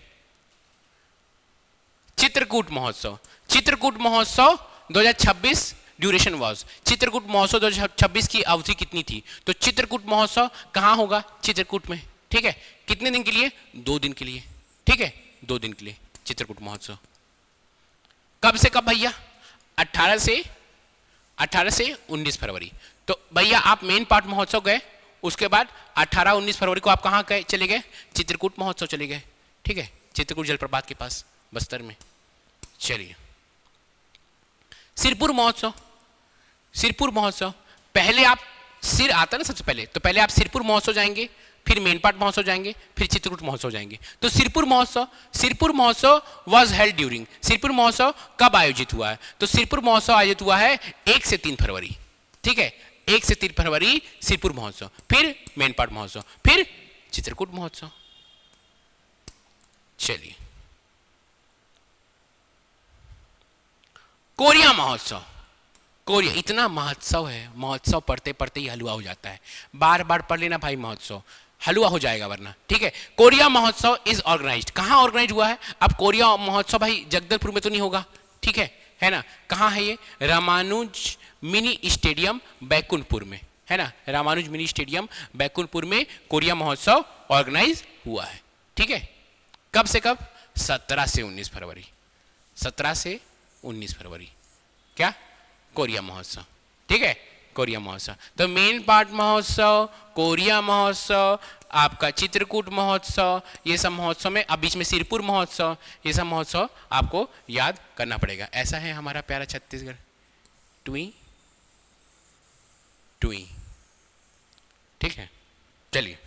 चित्रकूट महोत्सव। चित्रकूट महोत्सव 2026 ड्यूरेशन वॉज, चित्रकूट महोत्सव 2026 की अवधि कितनी थी? तो चित्रकूट महोत्सव कहाँ होगा? चित्रकूट में, ठीक है। कितने दिन के लिए? 2 दिन के लिए, ठीक है, 2 दिन के लिए चित्रकूट महोत्सव। कब से कब भैया? 18 से 19 फरवरी। तो भैया आप मेन पार्ट महोत्सव गए, उसके बाद 18-19 फरवरी को आप कहाँ गए, चले गए? चित्रकूट महोत्सव चले गए, ठीक है, चित्रकूट जलप्रपात के पास बस्तर में। चलिए, सिरपुर महोत्सव, सिरपुर महोत्सव पहले आप सिर आता ना सबसे पहले, तो पहले आप सिरपुर महोत्सव जाएंगे, फिर मेनपाट महोत्सव जाएंगे, फिर चित्रकूट महोत्सव जाएंगे। तो सिरपुर महोत्सव वाज हेल्ड ड्यूरिंग, सिरपुर महोत्सव कब आयोजित हुआ है? तो सिरपुर महोत्सव आयोजित हुआ है 1 से 3 फरवरी, ठीक है, 1 से 3 फरवरी सिरपुर महोत्सव, फिर मेनपाट महोत्सव, फिर चित्रकूट महोत्सव। चलिए, कोरिया महोत्सव, कोरिया इतना महोत्सव है, महोत्सव पढ़ते पढ़ते ही हलवा हो जाता है, बार बार पढ़ लेना भाई, महोत्सव हलवा हो जाएगा वरना, ठीक है। कोरिया महोत्सव इज ऑर्गेनाइज्ड, कहाँ ऑर्गेनाइज हुआ है? अब कोरिया महोत्सव भाई जगदलपुर में तो नहीं होगा, ठीक है ना? कहाँ है ये? रामानुज मिनी स्टेडियम बैकुंठपुर में, है ना, रामानुज मिनी स्टेडियम बैकुंठपुर में कोरिया महोत्सव ऑर्गेनाइज हुआ है, ठीक है। कब से कब? 17 से 19 फरवरी, 17 से 19 फरवरी क्या? कोरिया महोत्सव, ठीक है, कोरिया महोत्सव। तो मेन पार्ट महोत्सव, कोरिया महोत्सव, आपका चित्रकूट महोत्सव, ये सब महोत्सव में, अब बीच में सिरपुर महोत्सव, ये सब महोत्सव आपको याद करना पड़ेगा। ऐसा है हमारा प्यारा छत्तीसगढ़, टुई टुई, ठीक है। चलिए,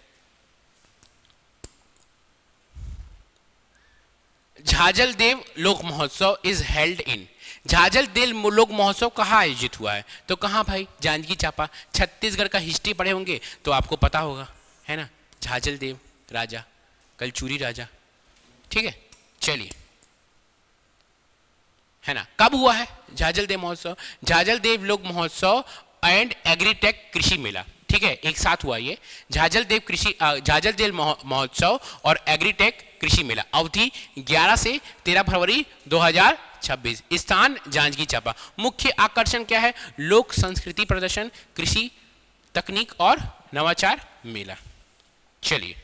झाझल देव लोक महोत्सव इज हेल्ड इन, झाझल देव लोक महोत्सव कहाँ आयोजित हुआ है? तो कहाँ भाई? जांजगीर चांपा। छत्तीसगढ़ का हिस्ट्री पढ़े होंगे तो आपको पता होगा, है ना, झाझल देव राजा, कलचुरी राजा, ठीक है। चलिए, है ना, कब हुआ है झाझल देव महोत्सव? झाझल देव लोक महोत्सव एंड एग्रीटेक कृषि मेला, ठीक है, एक साथ हुआ ये, झाझल देव महोत्सव और एग्रीटेक कृषि मेला। अवधि 11 से 13 फरवरी 2026। स्थान जांजगीर चांपा। मुख्य आकर्षण क्या है? लोक संस्कृति प्रदर्शन, कृषि तकनीक और नवाचार मेला। चलिए,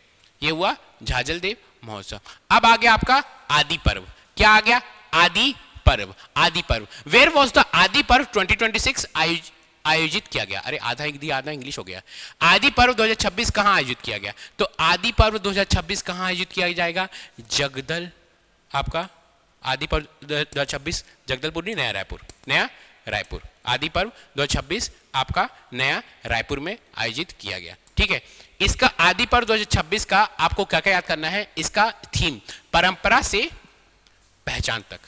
ये हुआ झाझल देव महोत्सव। अब आ गया आपका आदि पर्व। क्या आ गया? आदि पर्व। आदि पर्व, वेयर वॉज द आदि पर्व 2026 आयोजित किया गया? अरे आधा हिंदी आधा इंग्लिश हो गया। आदि पर्व 2026 कहाँ आयोजित किया गया? तो आदि पर्व 2026 कहाँ आयोजित किया जाएगा? जगदल, आपका आदि पर्व 2026 जगदलपुर नहीं, नया रायपुर, नया रायपुर। आदि पर्व 2026 आपका नया रायपुर में आयोजित किया गया, ठीक है। इसका आदि पर्व 2026 का आपको क्या क्या याद करना है? इसका थीम परंपरा से पहचान तक,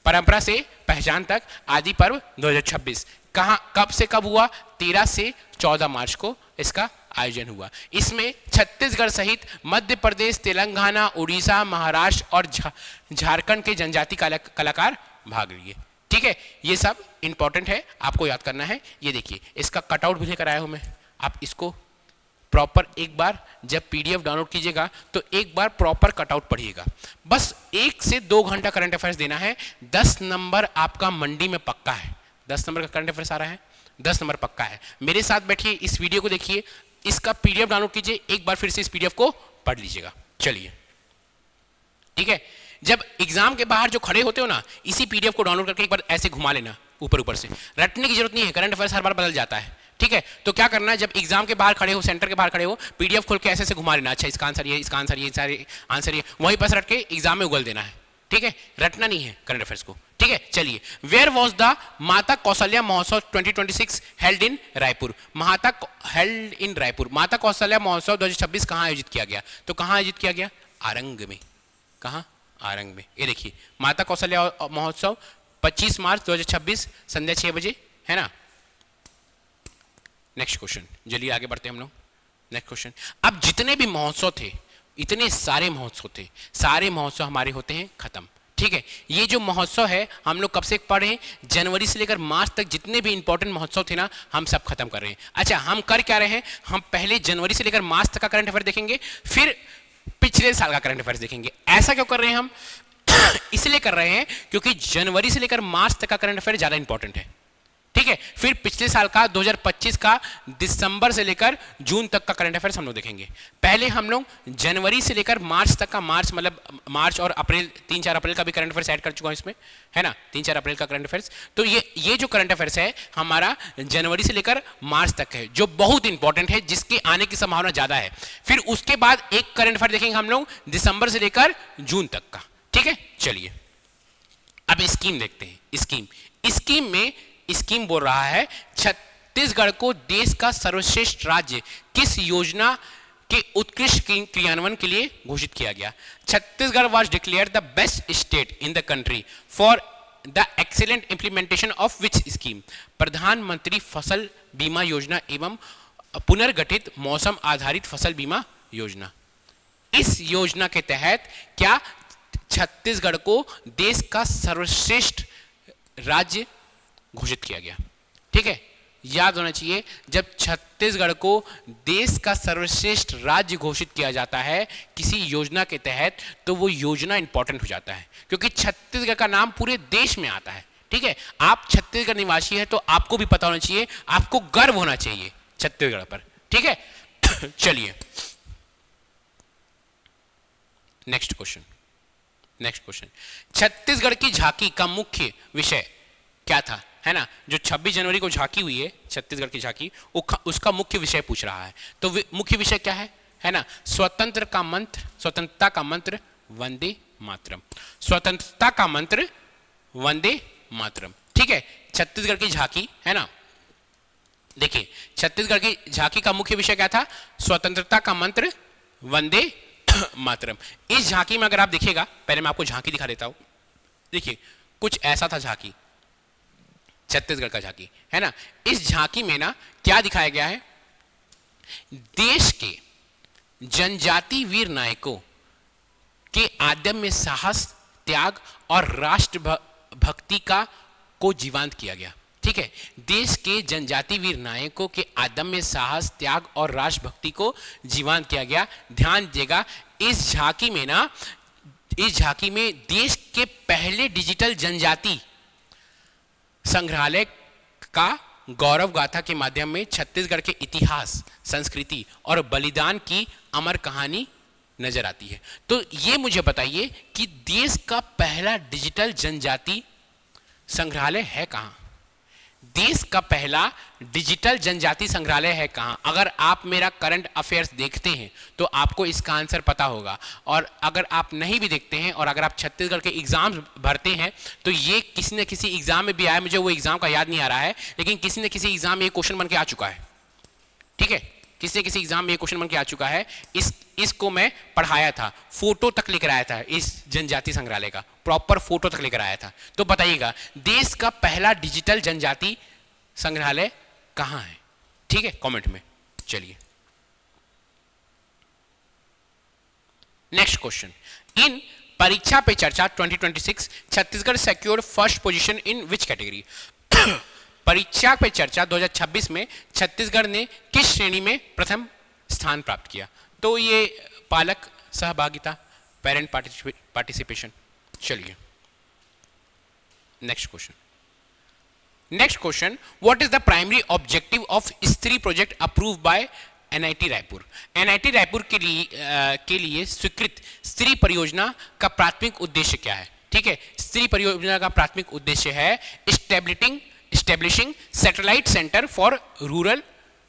परंपरा से पहचान तक आदि पर्व 2026 कहाँ, कब से कब हुआ? 13 से 14 मार्च को इसका आयोजन हुआ। इसमें छत्तीसगढ़ सहित मध्य प्रदेश, तेलंगाना, उड़ीसा, महाराष्ट्र और झारखंड के जनजाति कलाकार भाग लिए, ठीक है। ये सब इंपॉर्टेंट है, आपको याद करना है। ये देखिए, इसका कटआउट भी लेकर आया हूं मैं, आप इसको प्रॉपर एक बार जब पीडीएफ डाउनलोड कीजिएगा तो एक बार प्रॉपर कटआउट पढ़िएगा। बस 1 से 2 घंटा करंट अफेयर्स देना है। 10 नंबर आपका मंडी में पक्का है, 10 नंबर का करंट अफेयर्स आ रहा है, 10 नंबर पक्का है। मेरे साथ बैठिए, इस वीडियो को देखिए, इसका पीडीएफ डाउनलोड कीजिए, एक बार फिर से इस पीडीएफ को पढ़ लीजिएगा। चलिए, ठीक है। जब एग्जाम के बाहर जो खड़े होते हो ना, इसी पीडीएफ को डाउनलोड करके एक बार ऐसे घुमा लेना ऊपर ऊपर से, रटने की जरूरत नहीं है, करंट अफेयर्स हर बार बदल जाता है, ठीक है। तो क्या करना है, जब एग्जाम के बाहर खड़े हो, सेंटर के बाहर खड़े हो, पीडीएफ खोल के ऐसे से घुमा लेना, अच्छा इसका आंसर ये, इसका आंसर ये, सारे आंसर ये, वहीं पर रट के एग्जाम में उगल देना है, ठीक है। रटना नहीं है करंट अफेयर्स को, ठीक है। चलिए, वेयर वॉज द माता कौशल्या महोत्सव 2026 held in Raipur? Held in Raipur. माता कौशल्या महोत्सव 2026 कहाँ आयोजित किया गया? तो कहाँ आयोजित किया गया? आरंग में। कहाँ? आरंग में। ये देखिए, माता कौशल्या महोत्सव 25 मार्च 2026 संध्या 6 बजे, है ना। नेक्स्ट क्वेश्चन, जल्दी आगे बढ़ते हैं हम लोग। नेक्स्ट क्वेश्चन, अब जितने भी महोत्सव थे, इतने सारे महोत्सव थे, सारे महोत्सव हमारे होते हैं खत्म, ठीक है। ये जो महोत्सव है हम लोग कब से पढ़े? जनवरी से लेकर मार्च तक जितने भी इंपॉर्टेंट महोत्सव थे ना, हम सब खत्म कर रहे हैं। अच्छा, हम कर क्या रहे हैं? हम पहले जनवरी से लेकर मार्च तक का करंट अफेयर देखेंगे, फिर पिछले साल का करंट अफेयर देखेंगे। ऐसा क्यों कर रहे हैं हम? इसलिए कर रहे हैं क्योंकि जनवरी से लेकर मार्च तक का करंट अफेयर ज्यादा इंपॉर्टेंट है, ठीक है। फिर पिछले साल का 2025 का दिसंबर से लेकर जून तक का करंट अफेयर्स हम लोग देखेंगे। पहले हम लोग जनवरी से लेकर मार्च तक का, मार्च मतलब मार्च और अप्रैल, 3-4 अप्रैल का भी करंट अफेयर्स ऐड कर चुका हूं इसमें, है ना, 3-4 अप्रैल का करंट अफेयर्स। तो ये जो करंट अफेयर्स है हमारा जनवरी से लेकर मार्च तक है, जो बहुत इंपॉर्टेंट है, जिसके आने की संभावना ज्यादा है। फिर उसके बाद एक करंट अफेयर देखेंगे हम लोग दिसंबर से लेकर जून तक का, ठीक है। चलिए अब स्कीम देखते हैं। स्कीम बोल रहा है छत्तीसगढ़ को देश का सर्वश्रेष्ठ राज्य किस योजना के उत्कृष्ट क्रियान्वयन के लिए घोषित किया गया। Chhattisgarh was declared the best state in the country for the excellent implementation of which scheme. प्रधानमंत्री फसल बीमा योजना एवं पुनर्गठित मौसम आधारित फसल बीमा योजना। इस योजना के तहत क्या छत्तीसगढ़ को देश का सर्वश्रेष्ठ राज्य घोषित किया गया, ठीक है। याद होना चाहिए, जब छत्तीसगढ़ को देश का सर्वश्रेष्ठ राज्य घोषित किया जाता है किसी योजना के तहत, तो वो योजना इंपॉर्टेंट हो जाता है, क्योंकि छत्तीसगढ़ का नाम पूरे देश में आता है, ठीक है। आप छत्तीसगढ़ निवासी है तो आपको भी पता होना चाहिए, आपको गर्व होना चाहिए छत्तीसगढ़ पर, ठीक है। चलिए नेक्स्ट क्वेश्चन। छत्तीसगढ़ की झांकी का मुख्य विषय क्या था, है ना। जो 26 जनवरी को झांकी हुई है, छत्तीसगढ़ की झांकी, उसका मुख्य विषय पूछ रहा है। तो मुख्य विषय क्या है ना, स्वतंत्रता का मंत्र वंदे मातरम। स्वतंत्रता का मंत्र वंदे मातरम, ठीक है। छत्तीसगढ़ की झांकी, है ना, देखिए छत्तीसगढ़ की झांकी का मुख्य विषय क्या था, स्वतंत्रता का मंत्र वंदे मातरम। इस झांकी में अगर आप देखिएगा, पहले मैं आपको झांकी दिखा देता हूं। देखिए कुछ ऐसा था झांकी, छत्तीसगढ़ का झांकी, है ना। इस झांकी में ना क्या दिखाया गया है, देश के जनजाति वीर नायकों के आदम्य साहस, त्याग और राष्ट्र भक्ति को जीवंत किया गया, ठीक है। देश के जनजाति वीर नायकों के आदम्य साहस, त्याग और राष्ट्रभक्ति को जीवंत किया गया। ध्यान दीजिएगा, इस झांकी में देश के पहले डिजिटल जनजाति संग्रहालय का गौरव गाथा के माध्यम में छत्तीसगढ़ के इतिहास, संस्कृति और बलिदान की अमर कहानी नजर आती है। तो ये मुझे बताइए कि देश का पहला डिजिटल जनजाति संग्रहालय है कहां? देश का पहला डिजिटल जनजाति संग्रहालय है कहां? अगर आप मेरा करंट अफेयर्स देखते हैं तो आपको इसका आंसर पता होगा, और अगर आप नहीं भी देखते हैं और अगर आप छत्तीसगढ़ के एग्जाम भरते हैं तो ये किसी न किसी एग्जाम में भी आया, मुझे वो एग्जाम का याद नहीं आ रहा है, लेकिन किसी न किसी एग्जाम में ये क्वेश्चन बन के आ चुका है, ठीक है। किसी न किसी एग्जाम में ये क्वेश्चन बन के आ चुका है। इसको मैं पढ़ाया था, फोटो तक लेकर आया था, इस जनजाति संग्रहालय का प्रॉपर फोटो तक लेकर आया था। तो बताइएगा देश का पहला डिजिटल जनजाति संग्रहालय कहां है, ठीक है, कमेंट में। चलिए नेक्स्ट क्वेश्चन। इन परीक्षा पे चर्चा 2026 Chhattisgarh secured first position in which category. परीक्षा पे चर्चा 2026 में छत्तीसगढ़ ने किस श्रेणी में प्रथम स्थान प्राप्त किया? तो ये पालक सहभागिता, पेरेंट पार्टिसिपेशन। चलिए next question. What is the primary objective of Stree project approve by NIT Raipur? NIT Raipur के लिए स्वीकृत स्त्री परियोजना का प्राथमिक उद्देश्य क्या है? ठीक है, स्त्री परियोजना का प्राथमिक उद्देश्य है establishing satellite centre for rural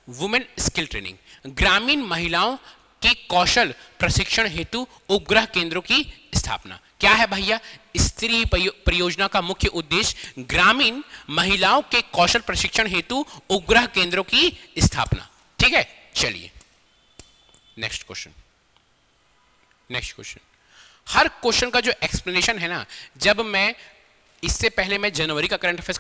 women skill training, ग्रामीण महिलाओं के कौशल प्रशिक्षण हेतु उपग्रह केंद्रों की स्थापना। क्या है भैया? स्त्री परियोजना का मुख्य उद्देश्य ग्रामीण महिलाओं के कौशल प्रशिक्षण हेतु उपग्रह केंद्रों की स्थापना। ठीक है, चलिए नेक्स्ट क्वेश्चन। हर क्वेश्चन का जो एक्सप्लेनेशन है ना, जब मैं इससे पहले मैं जनवरी का करंट अफेयर्स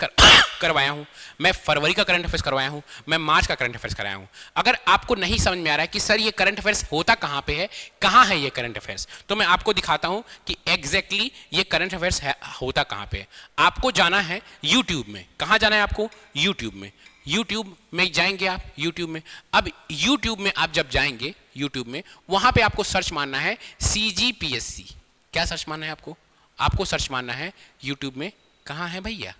करवाया हूं, मैं फरवरी का करंट अफेयर्स करवाया हूं, मैं मार्च का करंट अफेयर्स कराया हूं। अगर आपको नहीं समझ में आ रहा है कि सर ये करंट अफेयर्स होता कहां पे है, कहां है ये करंट अफेयर्स, तो मैं आपको दिखाता हूं कि एग्जैक्टली ये करंट अफेयर्स होता कहां पे है। आपको जाना है यूट्यूब में। कहां जाना है आपको? यूट्यूब में। यूट्यूब में जाएंगे आप, यूट्यूब में। अब यूट्यूब में आप जब जाएंगे, यूट्यूब में वहां पे आपको सर्च मारना है CGPSC। क्या सर्च मारना है आपको? आपको सर्च मारना है यूट्यूब में। कहाँ है भैया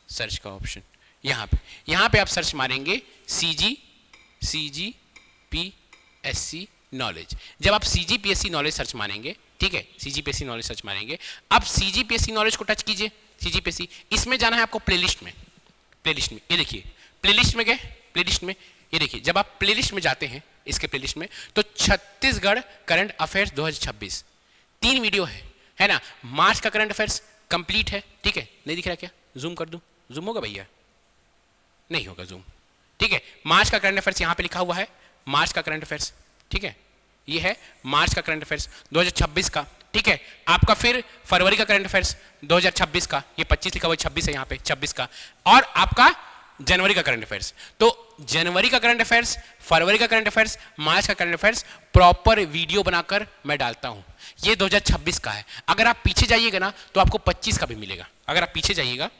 सर्च का ऑप्शन? यहाँ पे आप सर्च मारेंगे CGPSC नॉलेज। जब आप CGPSC नॉलेज सर्च मारेंगे, ठीक है, CGPSC नॉलेज सर्च मारेंगे, अब CGPSC नॉलेज को टच कीजिए। CGPSC, इसमें जाना है आपको प्लेलिस्ट में। ये देखिए प्लेलिस्ट में गए, प्लेलिस्ट में ये देखिए, जब आप प्लेलिस्ट में जाते हैं, इसके प्लेलिस्ट में, तो छत्तीसगढ़ करंट अफेयर्स 2026 3 वीडियो है ना। मार्च का करंट अफेयर्स कंप्लीट है, ठीक है, नहीं दिख रहा क्या? जूम कर दूं? जूम होगा भैया? नहीं होगा जूम, ठीक है। मार्च का करंट अफेयर्स यहाँ पे लिखा हुआ है, मार्च का करंट अफेयर्स, ठीक है, ये है मार्च का करंट अफेयर्स 2026 का, ठीक है। आपका फिर फरवरी का करंट अफेयर्स 2026 का, ये 25 लिखा हुआ है, 26 है यहाँ पे, 26 का, और आपका जनवरी का करंट अफेयर्स। तो जनवरी का करंट अफेयर्स, फरवरी का करंट अफेयर्स, मार्च का करंट अफेयर्स प्रॉपर वीडियो बनाकर मैं डालता हूं। ये 2026 का है। अगर आप पीछे जाइएगा ना तो आपको 25 का भी मिलेगा। अगर आप पीछे जाइएगा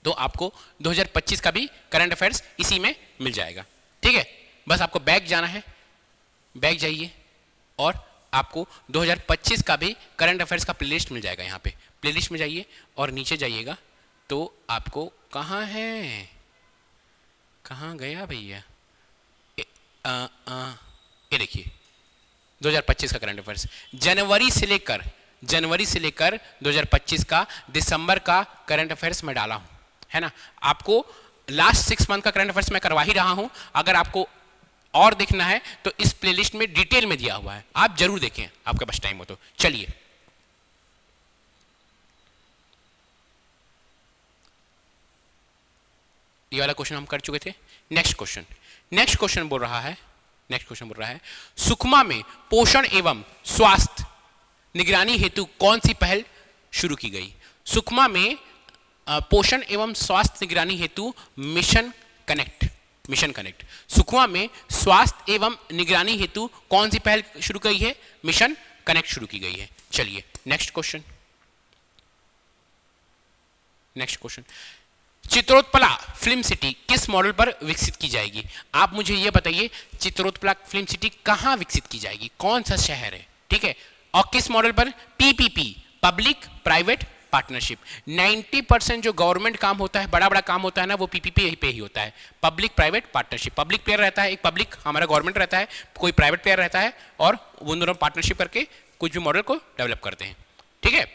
तो आपको 2025 का भी करंट अफेयर्स इसी में मिल जाएगा, ठीक है। बस आपको बैक जाना है, बैक जाइए और आपको 2025 का भी करंट अफेयर्स का प्लेलिस्ट मिल जाएगा। यहाँ पे प्लेलिस्ट में जाइए और नीचे जाइएगा तो आपको कहाँ है, कहाँ गया भैया? ये देखिए 2025 का करंट अफेयर्स, जनवरी से लेकर 2025 का दिसंबर का करंट अफेयर्स मैं डाला हूँ, है ना। आपको लास्ट 6 मंथ का करंट अफेयर्स मैं करवा ही रहा हूँ। अगर आपको और देखना है तो इस प्लेलिस्ट में डिटेल में दिया हुआ है, आप जरूर देखें, आपके पास टाइम हो तो। चलिए ये वाला क्वेश्चन हम कर चुके थे। नेक्स्ट क्वेश्चन बोल रहा है सुकमा में पोषण एवं स्वास्थ्य निगरानी हेतु कौन सी पहल शुरू की गई? सुकमा में पोषण एवं स्वास्थ्य निगरानी हेतु मिशन कनेक्ट। सुकमा में स्वास्थ्य एवं निगरानी हेतु कौन सी पहल शुरू की है? मिशन कनेक्ट शुरू की गई है। चलिए next question. Chitrotpala film city किस मॉडल पर विकसित की जाएगी? आप मुझे यह बताइए, चित्रोत्पला फिल्म सिटी कहां विकसित की जाएगी, कौन सा शहर है, ठीक है, और किस मॉडल पर? PPP, public private partnership. 90% जो गवर्नमेंट काम होता है, बड़ा काम होता है ना, वो PPP पे ही होता है, public private partnership. Public player रहता है, एक पब्लिक हमारा गवर्नमेंट रहता है, कोई प्राइवेट प्लेयर रहता है, और वो दोनों पार्टनरशिप करके कुछ भी मॉडल को डेवलप करते हैं, ठीक है।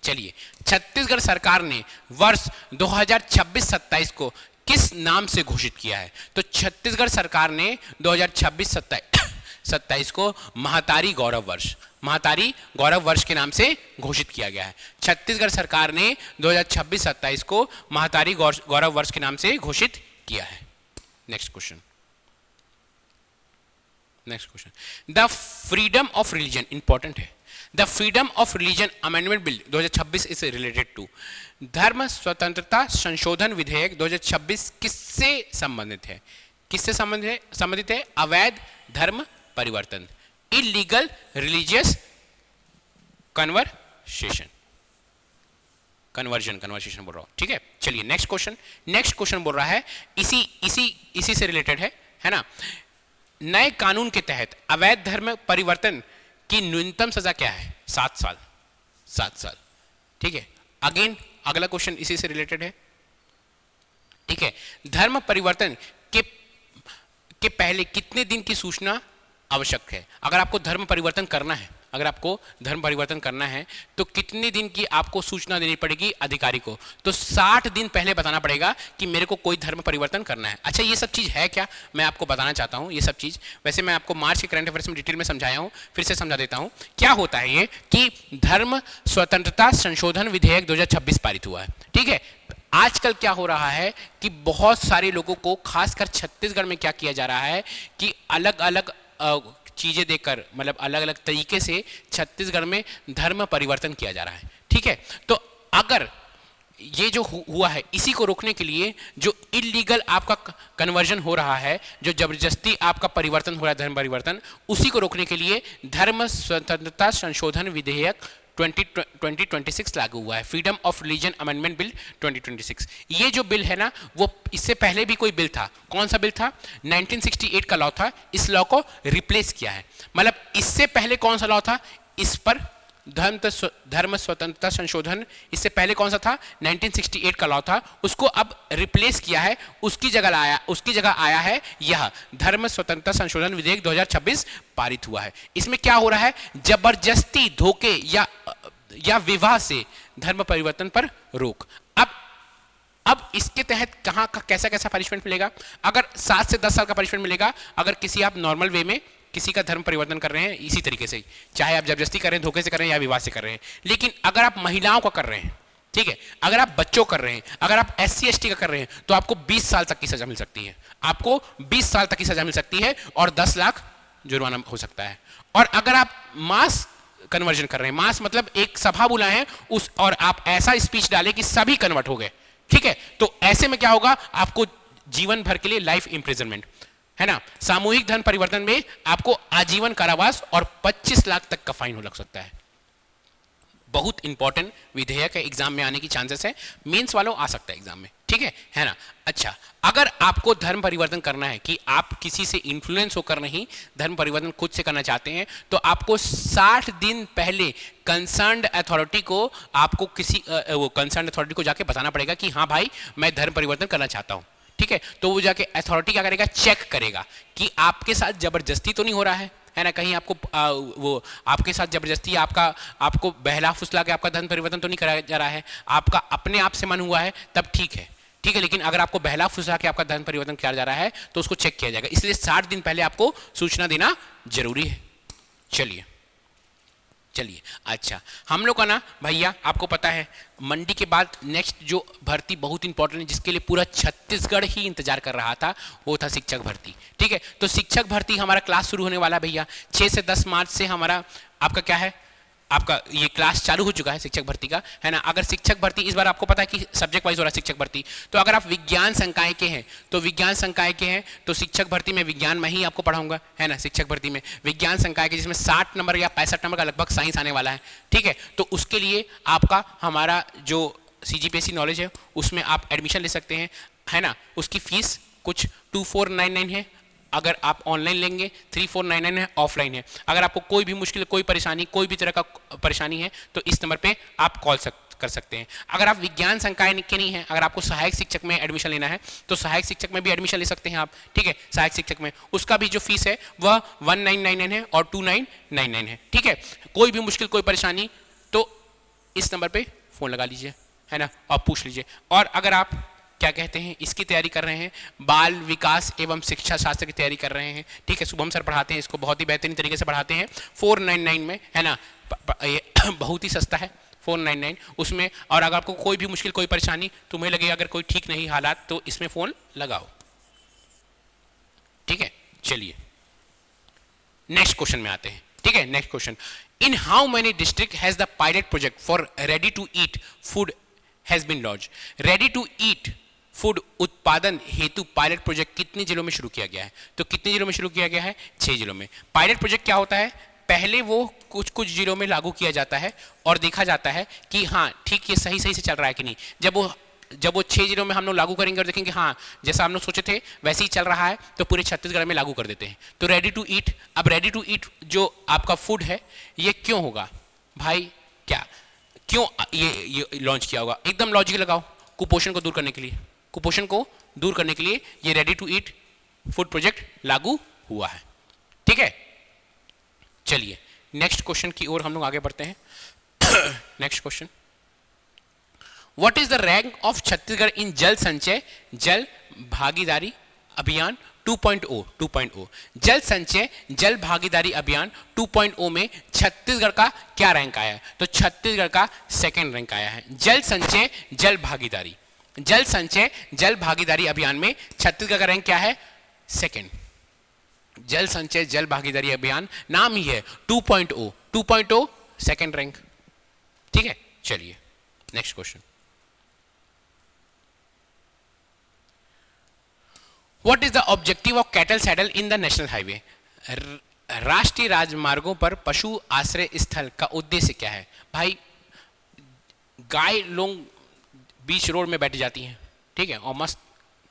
चलिए, छत्तीसगढ़ सरकार ने वर्ष 2026-27 को किस नाम से घोषित किया है? तो छत्तीसगढ़ सरकार ने 2026-27 को महतारी गौरव वर्ष के नाम से घोषित किया गया है। छत्तीसगढ़ सरकार ने 2026-27 को महतारी गौरव वर्ष के नाम से घोषित किया है। Next question, the freedom of religion, important है। The freedom of religion amendment bill 2026 is related to धर्म स्वतंत्रता संशोधन विधेयक 2026 किससे संबंधित है? अवैध धर्म परिवर्तन, इलीगल रिलीजियस कन्वर्जन बोल रहा हूं, ठीक है। चलिए नेक्स्ट क्वेश्चन बोल रहा है, इसी से रिलेटेड है ना। नए कानून के तहत अवैध धर्म परिवर्तन की न्यूनतम सजा क्या है? 7 साल, ठीक है। अगेन अगला क्वेश्चन इसी से रिलेटेड है, ठीक है। धर्म परिवर्तन के पहले कितने दिन की सूचना आवश्यक है? अगर आपको धर्म परिवर्तन करना है तो कितने दिन की आपको सूचना देनी पड़ेगी अधिकारी को? तो 60 दिन पहले बताना पड़ेगा कि मेरे को कोई धर्म परिवर्तन करना है। अच्छा, ये सब चीज़ है क्या, मैं आपको बताना चाहता हूँ। ये सब चीज़ वैसे मैं आपको मार्च के करंट अफेयर्स में डिटेल में समझाया हूँ, फिर से समझा देता हूँ। क्या होता है ये कि धर्म स्वतंत्रता संशोधन विधेयक 2026 पारित हुआ है, ठीक है। आजकल क्या हो रहा है कि बहुत सारे लोगों को, खासकर छत्तीसगढ़ में क्या किया जा रहा है कि अलग अलग चीजें देकर, मतलब अलग अलग तरीके से छत्तीसगढ़ में धर्म परिवर्तन किया जा रहा है, ठीक है। तो अगर ये जो हुआ है, इसी को रोकने के लिए जो इलीगल आपका कन्वर्जन हो रहा है, जो जबरदस्ती आपका परिवर्तन हो रहा है, धर्म परिवर्तन, उसी को रोकने के लिए धर्म स्वतंत्रता संशोधन विधेयक 2026 लागू हुआ है, freedom of religion amendment bill 2026। ये जो बिल है ना, वो इससे पहले भी कोई बिल था। कौन सा बिल था? 1968 का लॉ था, इस लॉ को रिप्लेस किया है। मतलब इससे पहले कौन सा लॉ था, इस पर धर्म स्वतंत्रता संशोधन, इससे पहले कौन सा था, 1968 का लॉ था, उसको अब रिप्लेस किया है, उसकी जगह आया है यह धर्म स्वतंत्रता संशोधन विधेयक 2026 पारित हुआ है। इसमें क्या हो रहा है, जबरदस्ती, धोखे या विवाह से धर्म परिवर्तन पर रोक। अब इसके तहत कहां का कैसा पनिशमेंट मिलेगा, अगर 7 से 10 साल का पनिशमेंट मिलेगा अगर किसी आप नॉर्मल वे में किसी का धर्म परिवर्तन कर रहे हैं इसी तरीके से, चाहे आप जबरदस्ती कर रहे हैं, धोखे से कर रहे हैं या विवाह से कर रहे हैं। लेकिन अगर आप महिलाओं का कर रहे हैं, ठीक है, अगर आप बच्चों कर रहे हैं, अगर आप SC/ST का कर रहे हैं, तो आपको 20 साल तक की सजा मिल सकती है, आपको 20 साल तक की सजा मिल सकती है और 10 लाख जुर्माना हो सकता है। और अगर आप मास कन्वर्जन कर रहे हैं, मास मतलब एक सभा बुलाए हैं उस और आप ऐसा स्पीच डालें कि सभी कन्वर्ट हो गए, ठीक है, तो ऐसे में क्या होगा, आपको जीवन भर के लिए लाइफ इंप्रिजनमेंट, है ना। सामूहिक धर्म परिवर्तन में आपको आजीवन कारावास और 25 लाख तक का फाइन हो लग सकता है। बहुत इंपॉर्टेंट विधेयक है, एग्जाम में आने की चांसेस है, मेंस वालों आ सकता है एग्जाम में, ठीक है ना। अच्छा, अगर आपको धर्म परिवर्तन करना है कि आप किसी से इन्फ्लुएंस होकर नहीं धर्म परिवर्तन खुद से करना चाहते हैं, तो आपको 60 दिन पहले कंसर्न्ड अथॉरिटी को जाके बताना पड़ेगा कि हाँ भाई मैं धर्म परिवर्तन करना चाहता हूं, ठीक है। तो वो जाके अथॉरिटी क्या करेगा, चेक करेगा कि आपके साथ जबरदस्ती तो नहीं हो रहा है ना, कहीं आपको वो आपके साथ जबरदस्ती आपको बहला फुसला के आपका धर्म परिवर्तन तो नहीं कराया जा रहा है, आपका अपने आप से मन हुआ है, तब ठीक है। लेकिन अगर आपको बहला फुसला के आपका धर्म परिवर्तन किया जा रहा है तो उसको चेक किया जाएगा, इसलिए 60 दिन पहले आपको सूचना देना जरूरी है। चलिए अच्छा, हम लोग का ना भैया आपको पता है मंडी के बाद नेक्स्ट जो भर्ती बहुत इंपॉर्टेंट है, जिसके लिए पूरा छत्तीसगढ़ ही इंतजार कर रहा था, वो था शिक्षक भर्ती, ठीक है। तो शिक्षक भर्ती हमारा क्लास शुरू होने वाला है भैया, 6 से 10 मार्च से हमारा आपका क्या है, आपका ये क्लास चालू हो चुका है शिक्षक भर्ती का, है ना। अगर शिक्षक भर्ती इस बार आपको पता है कि सब्जेक्ट वाइज हो रहा है शिक्षक भर्ती, तो अगर आप विज्ञान संकाय के हैं तो शिक्षक भर्ती में विज्ञान में ही आपको पढ़ाऊंगा, है ना। शिक्षक भर्ती में विज्ञान संकाय के जिसमें 60 नंबर या 65 नंबर का लगभग साइंस आने वाला है, ठीक है। तो उसके लिए आपका हमारा जो CGPSC नॉलेज है उसमें आप एडमिशन ले सकते हैं, है ना। उसकी फीस कुछ 2499 है, अगर आप ऑनलाइन लेंगे 3499 है, ऑफलाइन है। अगर आपको कोई भी मुश्किल, कोई परेशानी, कोई भी तरह का परेशानी है तो इस नंबर पे आप कॉल कर सकते हैं। अगर आप विज्ञान संकाय के नहीं हैं, अगर आपको सहायक शिक्षक में एडमिशन लेना है तो सहायक शिक्षक में भी एडमिशन ले सकते हैं आप, ठीक है। सहायक शिक्षक में उसका भी जो फीस है वह 1999 है और 2999 है, ठीक है। कोई भी मुश्किल, कोई परेशानी तो इस नंबर पे फोन लगा लीजिए, है ना, और पूछ लीजिए। और अगर आप क्या कहते हैं इसकी तैयारी कर रहे हैं, बाल विकास एवं शिक्षा शास्त्र की तैयारी कर रहे हैं, ठीक है, शुभम सर पढ़ाते हैं इसको, बहुत ही बेहतरीन तरीके से पढ़ाते हैं, 499 में, है ना, ये बहुत ही सस्ता है 499 उसमें। और अगर आपको कोई भी मुश्किल, कोई परेशानी, तुम्हें लगेगा अगर कोई ठीक नहीं हालात, तो इसमें फोन लगाओ, ठीक है। चलिए नेक्स्ट क्वेश्चन में आते हैं, ठीक है। Next question, in how many district has the pilot project for ready to eat food has been launch. Ready to eat food उत्पादन हेतु पायलट प्रोजेक्ट कितने जिलों में शुरू किया गया है, तो कितने जिलों में शुरू किया गया है, 6 जिलों में। पायलट प्रोजेक्ट क्या होता है, पहले वो कुछ जिलों में लागू किया जाता है और देखा जाता है कि हाँ ठीक ये सही से चल रहा है कि नहीं। जब वो 6 जिलों में हम लोग लागू करेंगे और देखेंगे हाँ जैसा हम लोग सोचे थे वैसे ही चल रहा है, तो पूरे छत्तीसगढ़ में लागू कर देते हैं। तो रेडी टू ईट, अब रेडी टू ईट जो आपका फूड है ये क्यों होगा भाई, क्यों ये लॉन्च किया होगा, एकदम लॉजिक लगाओ, कुपोषण को दूर करने के लिए, कुपोषण को दूर करने के लिए ये ready to eat food project लागू हुआ है, ठीक है। चलिए नेक्स्ट क्वेश्चन की ओर हम लोग आगे बढ़ते हैं। Next question, what is the rank of Chhattisgarh in Jal Sanchay जल भागीदारी अभियान 2.0 जल संचय जल भागीदारी अभियान 2.0 में छत्तीसगढ़ का क्या रैंक आया है, तो छत्तीसगढ़ का 2nd रैंक आया है। जल संचय जल भागीदारी अभियान में छत्तीसगढ़ का रैंक क्या है, 2nd। जल संचय जल भागीदारी अभियान नाम ही है 2.0 2.0 रैंक, ठीक है। चलिए next question, what is the objective of cattle saddle in the national highway. राष्ट्रीय राजमार्गों पर पशु आश्रय स्थल का उद्देश्य क्या है भाई। गाय लोग बीच रोड में बैठ जाती हैं, ठीक है, और मस्त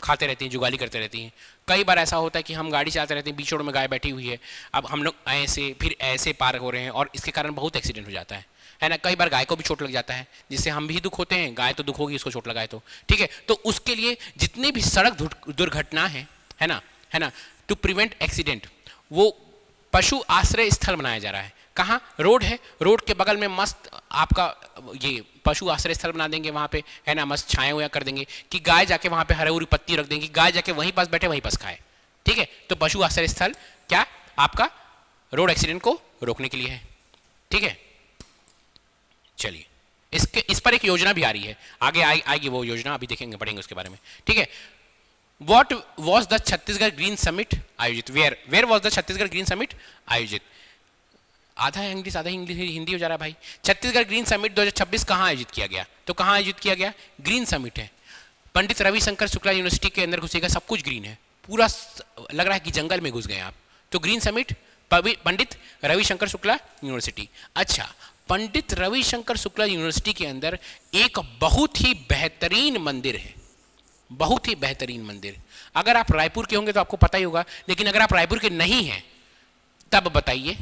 खाते रहती हैं, जुगाली करते रहती हैं। कई बार ऐसा होता है कि हम गाड़ी चलाते रहते हैं, बीच रोड में गाय बैठी हुई है, अब हम लोग ऐसे फिर ऐसे पार हो रहे हैं और इसके कारण बहुत एक्सीडेंट हो जाता है। है ना। कई बार गाय को भी चोट लग जाता है, जिससे हम भी दुख होते हैं, गाय तो दुख होगी, उसको चोट लगाए तो, ठीक है। तो उसके लिए जितनी भी सड़क दुर्घटना है ना, टू प्रिवेंट एक्सीडेंट, वो पशु आश्रय स्थल बनाया जा रहा है। कहाँ? रोड है, रोड के बगल में मस्त आपका ये पशु आश्रय स्थल बना देंगे वहाँ पे, है ना, मस्त छाया हुआ कर देंगे कि गाय जाके वहाँ पे हरी हुई पत्ती रख देंगी, गाय जाके वहीं पास बैठे वहीं पास खाए, ठीक है। तो पशु आश्रय स्थल क्या आपका रोड एक्सीडेंट को रोकने के लिए है, ठीक है। चलिए, इस पर एक योजना भी आ रही है, आगे आएगी वो योजना, अभी देखेंगे, पढ़ेंगे उसके बारे में, ठीक है। What was the Chhattisgarh green summit आयोजित? Where was the Chhattisgarh green summit आयोजित? आधा इंग्लिश आधा हिंदी हो जा रहा है भाई। छत्तीसगढ़ ग्रीन समिट 2026 कहाँ आयोजित किया गया? तो कहाँ आयोजित किया गया? ग्रीन समिट है, पंडित रविशंकर शुक्ला यूनिवर्सिटी के अंदर घुसेगा, सब कुछ ग्रीन है, पूरा लग रहा है कि जंगल में घुस गए आप। तो green summit, Pandit Ravishankar Shukla university. अच्छा, पंडित रविशंकर शुक्ला यूनिवर्सिटी के अंदर एक बहुत ही बेहतरीन मंदिर है, बहुत ही बेहतरीन मंदिर। अगर आप रायपुर के होंगे तो आपको पता ही होगा, लेकिन अगर आप रायपुर के नहीं हैं तब बताइए।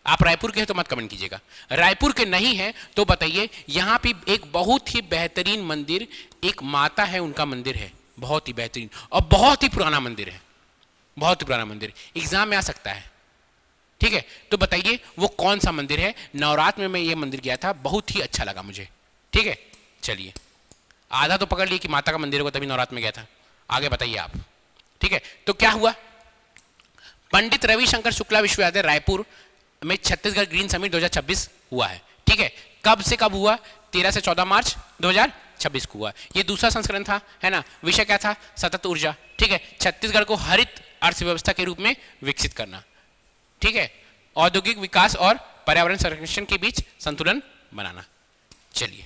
आप रायपुर के हैं तो मत कमेंट कीजिएगा, रायपुर के नहीं हैं तो बताइए। यहां पे एक बहुत ही बेहतरीन मंदिर, एक माता है, उनका मंदिर है, बहुत ही बेहतरीन और बहुत ही पुराना मंदिर है, बहुत ही पुराना मंदिर, एग्जाम में आ सकता है, ठीक है। तो बताइए वो कौन सा मंदिर है? नवरात्र में मैं ये मंदिर गया था, बहुत ही अच्छा लगा मुझे, ठीक है। चलिए, आधा तो पकड़ लिए कि माता का मंदिर होगा, तभी नवरात्र में गया था, आगे बताइए आप, ठीक है। तो क्या हुआ? पंडित रविशंकर शुक्ला विश्वविद्यालय रायपुर में छत्तीसगढ़ ग्रीन समिट 2026 हुआ है, ठीक है। कब से कब हुआ? 13 से 14 मार्च 2026 को हुआ। ये दूसरा संस्करण था, है ना। विषय क्या था? सतत ऊर्जा, ठीक है। छत्तीसगढ़ को हरित अर्थव्यवस्था के रूप में विकसित करना, ठीक है। औद्योगिक विकास और पर्यावरण संरक्षण के बीच संतुलन बनाना। चलिए,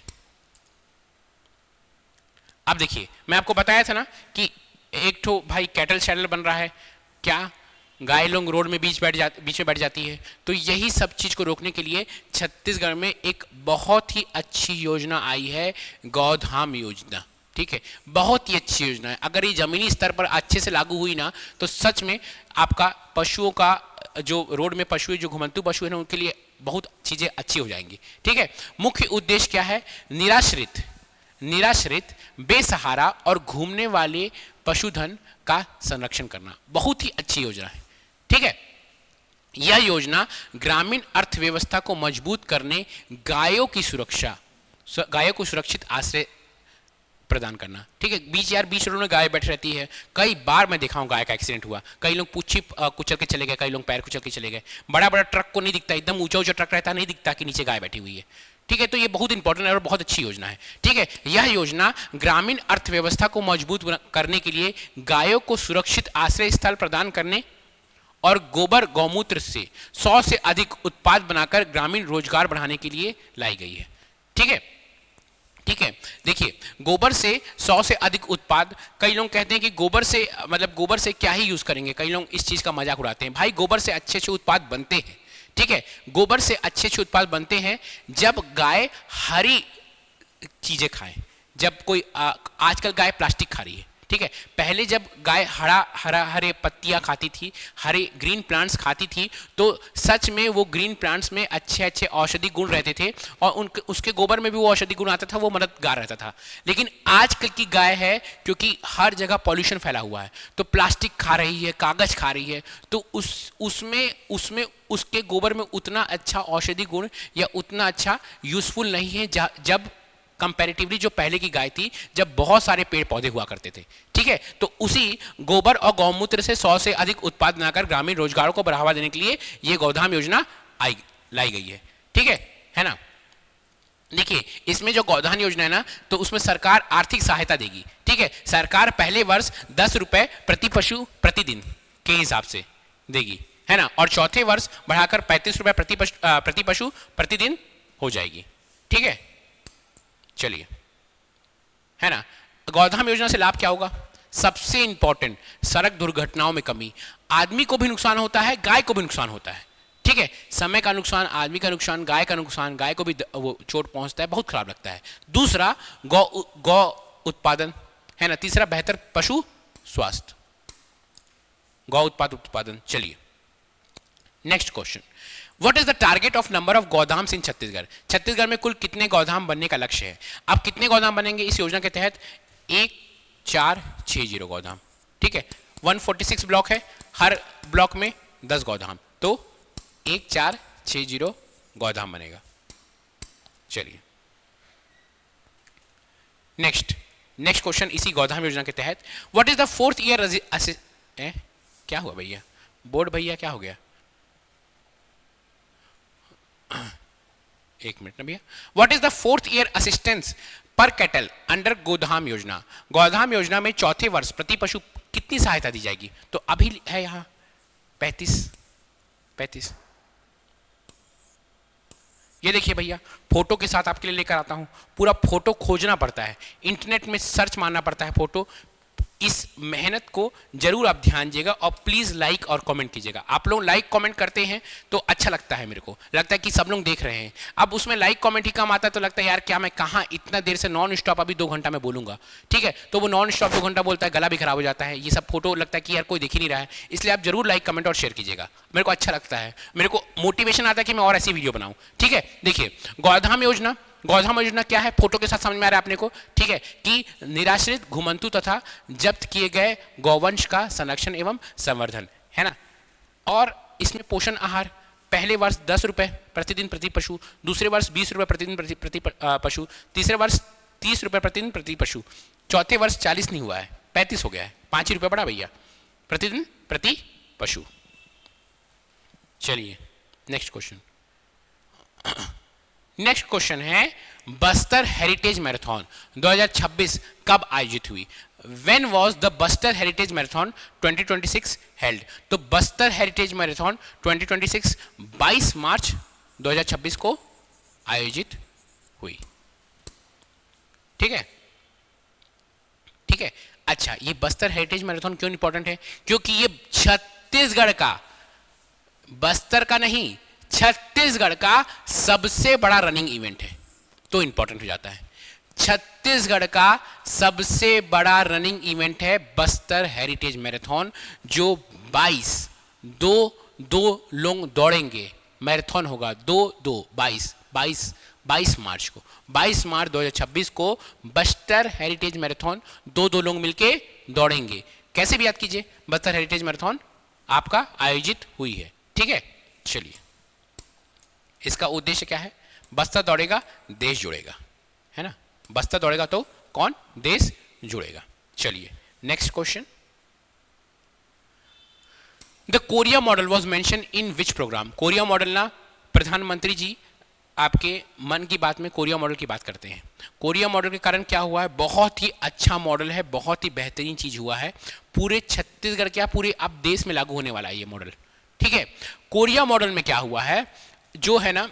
अब देखिए, मैं आपको बताया था ना कि एक ठो भाई कैटल शैडल बन रहा है, क्या गाय लोग रोड में बीच में बैठ जाती है। तो यही सब चीज को रोकने के लिए छत्तीसगढ़ में एक बहुत ही अच्छी योजना आई है, गौधाम योजना, ठीक है। बहुत ही अच्छी योजना है। अगर ये जमीनी स्तर पर अच्छे से लागू हुई ना, तो सच में आपका पशुओं का जो रोड में पशु, जो घुमंतु पशु है ना, उनके लिए बहुत चीजें अच्छी हो जाएंगी, ठीक है। मुख्य उद्देश्य क्या है? निराश्रित, बेसहारा और घूमने वाले पशुधन का संरक्षण करना। बहुत ही अच्छी योजना है, ठीक है। यह योजना ग्रामीण अर्थव्यवस्था को मजबूत करने, गायों को सुरक्षित आश्रय प्रदान करना, ठीक है। बीच रोड में गाय बैठ रहती है, कई बार मैं देखा हूं गाय का एक्सीडेंट हुआ, कई लोग पूछी कुचल के चले गए, कई लोग पैर कुचल के चले गए। बड़ा बड़ा ट्रक को नहीं दिखता, एकदम ऊंचा ट्रक रहता, नहीं दिखता कि नीचे गाय बैठी हुई है, ठीक है। तो ये बहुत इंपॉर्टेंट है और बहुत अच्छी योजना है, ठीक है। यह योजना ग्रामीण अर्थव्यवस्था को मजबूत करने के लिए, गायों को सुरक्षित आश्रय स्थल प्रदान करने और गोबर गौमूत्र से 100 से अधिक उत्पाद बनाकर ग्रामीण रोजगार बढ़ाने के लिए लाई गई है, ठीक है। ठीक है, देखिए, गोबर से 100 से अधिक उत्पाद। कई लोग कहते हैं कि गोबर से मतलब गोबर से क्या ही यूज करेंगे, कई लोग इस चीज का मजाक उड़ाते हैं। भाई, गोबर से अच्छे अच्छे उत्पाद बनते हैं, ठीक है। गोबर से अच्छे अच्छे उत्पाद बनते हैं जब गाय हरी चीजें खाए। जब कोई आजकल गाय प्लास्टिक खा रही है, ठीक है। पहले जब गाय हरे पत्तियां खाती थी, हरे ग्रीन प्लांट्स खाती थी, तो सच में वो ग्रीन प्लांट्स में अच्छे अच्छे औषधि गुण रहते थे और उसके गोबर में भी वो औषधि गुण आता था, वो मददगार रहता था। लेकिन आजकल की गाय है, क्योंकि हर जगह पॉल्यूशन फैला हुआ है, तो प्लास्टिक खा रही है, कागज खा रही है, तो उसमें उसके गोबर में उतना अच्छा औषधि गुण या उतना अच्छा यूजफुल नहीं है जब कंपैरेटिवली जो पहले की गाय थी, जब बहुत सारे पेड़ पौधे हुआ करते थे, ठीक है। तो उसी गोबर और गौमूत्र से 100 से अधिक उत्पाद बनाकर ग्रामीण रोजगारों को बढ़ावा देने के लिए ये गौधाम योजना लाई गई है, ठीक है ना। देखिए, इसमें जो गौधान योजना है ना, तो उसमें सरकार आर्थिक सहायता देगी, ठीक है। सरकार पहले वर्ष 10 रुपए प्रति पशु प्रतिदिन के हिसाब से देगी, है ना, और चौथे वर्ष बढ़ाकर 35 रुपए प्रति पशु प्रतिदिन हो जाएगी, ठीक है। चलिए, है ना। गौधाम योजना से लाभ क्या होगा? सबसे इंपॉर्टेंट, सड़क दुर्घटनाओं में कमी। आदमी को भी नुकसान होता है, गाय को भी नुकसान होता है, ठीक है। समय का नुकसान, आदमी का नुकसान, गाय का नुकसान, गाय को भी वो चोट पहुंचता है, बहुत खराब लगता है। दूसरा, गौ उत्पादन, है ना। तीसरा, बेहतर पशु स्वास्थ्य, गौ उत्पादन। चलिए, next question, what is the target of number of गोदाम्स इन छत्तीसगढ़? छत्तीसगढ़ में कुल कितने गोदाम बनने का लक्ष्य है? अब कितने गोदाम बनेंगे इस योजना के तहत? 1460 गोदाम, ठीक है। 146 ब्लॉक है, हर ब्लॉक में 10 गोदाम, तो 1460 गोदाम बनेगा। चलिए नेक्स्ट क्वेश्चन इसी गोदाम योजना के तहत, what is the fourth year क्या हुआ भैया, बोर्ड भैया क्या हो गया? एक मिनट ना भैया। What is the fourth year assistance पर कैटल अंडर गोधाम योजना? गोधाम योजना में चौथे वर्ष प्रति पशु कितनी सहायता दी जाएगी? तो अभी है यहां 35। ये देखिए भैया, फोटो के साथ आपके लिए लेकर आता हूं। पूरा फोटो खोजना पड़ता है, इंटरनेट में सर्च मारना पड़ता है फोटो। इस मेहनत को जरूर आप ध्यान दीजिएगा और प्लीज लाइक और कमेंट कीजिएगा। आप लोग लाइक कमेंट करते हैं तो अच्छा लगता है, मेरे को लगता है कि सब लोग देख रहे हैं। अब उसमें लाइक कमेंट ही कम आता है तो लगता है यार क्या मैं कहाँ इतना देर से नॉन स्टॉप अभी 2 घंटा में बोलूंगा, ठीक है। तो वो नॉन स्टॉप 2 घंटा बोलता है, गला भी खराब हो जाता है। ये सब फोटो लगता है कि यार कोई देख ही नहीं रहा है, इसलिए आप जरूर लाइक कमेंट और शेयर कीजिएगा। मेरे को अच्छा लगता है, मेरे को मोटिवेशन आता है कि मैं और ऐसी वीडियो बनाऊं, ठीक है। देखिए गोधाम योजना क्या है, फोटो के साथ समझ में आ रहा है अपने को, ठीक है, कि निराश्रित घुमंतु तथा जब्त किए गए गौवंश का संरक्षण एवं संवर्धन है ना। और इसमें पोषण आहार पहले वर्ष 10 रुपए प्रतिदिन प्रति पशु, दूसरे वर्ष 20 रुपए प्रतिदिन प्रति पशु, तीसरे वर्ष 30 रुपए प्रतिदिन प्रति पशु, चौथे वर्ष 40 नहीं हुआ है, 35 हो गया है, 5 ही रुपए बढ़ा भैया प्रतिदिन प्रति पशु। चलिए नेक्स्ट क्वेश्चन है बस्तर हेरिटेज मैराथन 2026 कब आयोजित हुई? When was the Bastar heritage marathon 2026 held? तो बस्तर हेरिटेज मैराथन 2026 22 मार्च 2026 को आयोजित हुई, ठीक है। अच्छा, ये बस्तर हेरिटेज मैराथन क्यों इंपॉर्टेंट है? क्योंकि ये छत्तीसगढ़ का, बस्तर का नहीं, छत्तीसगढ़ का सबसे बड़ा रनिंग इवेंट है, तो इंपॉर्टेंट हो जाता है। छत्तीसगढ़ का सबसे बड़ा रनिंग इवेंट है बस्तर हेरिटेज मैराथन, जो 22 लोग दौड़ेंगे, मैराथन होगा 22 मार्च को, 22 मार्च 2026 को बस्तर हेरिटेज मैराथन 2 लोग मिलके दौड़ेंगे। कैसे भी याद कीजिए, बस्तर हेरिटेज मैराथन आपका आयोजित हुई है, ठीक है। चलिए, इसका उद्देश्य क्या है? बस्तर दौड़ेगा देश जुड़ेगा, है ना। बस्तर दौड़ेगा तो कौन? देश जुड़ेगा। चलिए next question, the Korea model was mention in which programme? Korea model ना प्रधानमंत्री जी आपके मन की बात में कोरिया मॉडल की बात करते हैं। कोरिया मॉडल के कारण क्या हुआ है? बहुत ही अच्छा मॉडल है, बहुत ही बेहतरीन चीज हुआ है, पूरे छत्तीसगढ़ क्या पूरे अब देश में लागू होने वाला है ये मॉडल, ठीक है। कोरिया मॉडल में क्या हुआ है, जो है ना,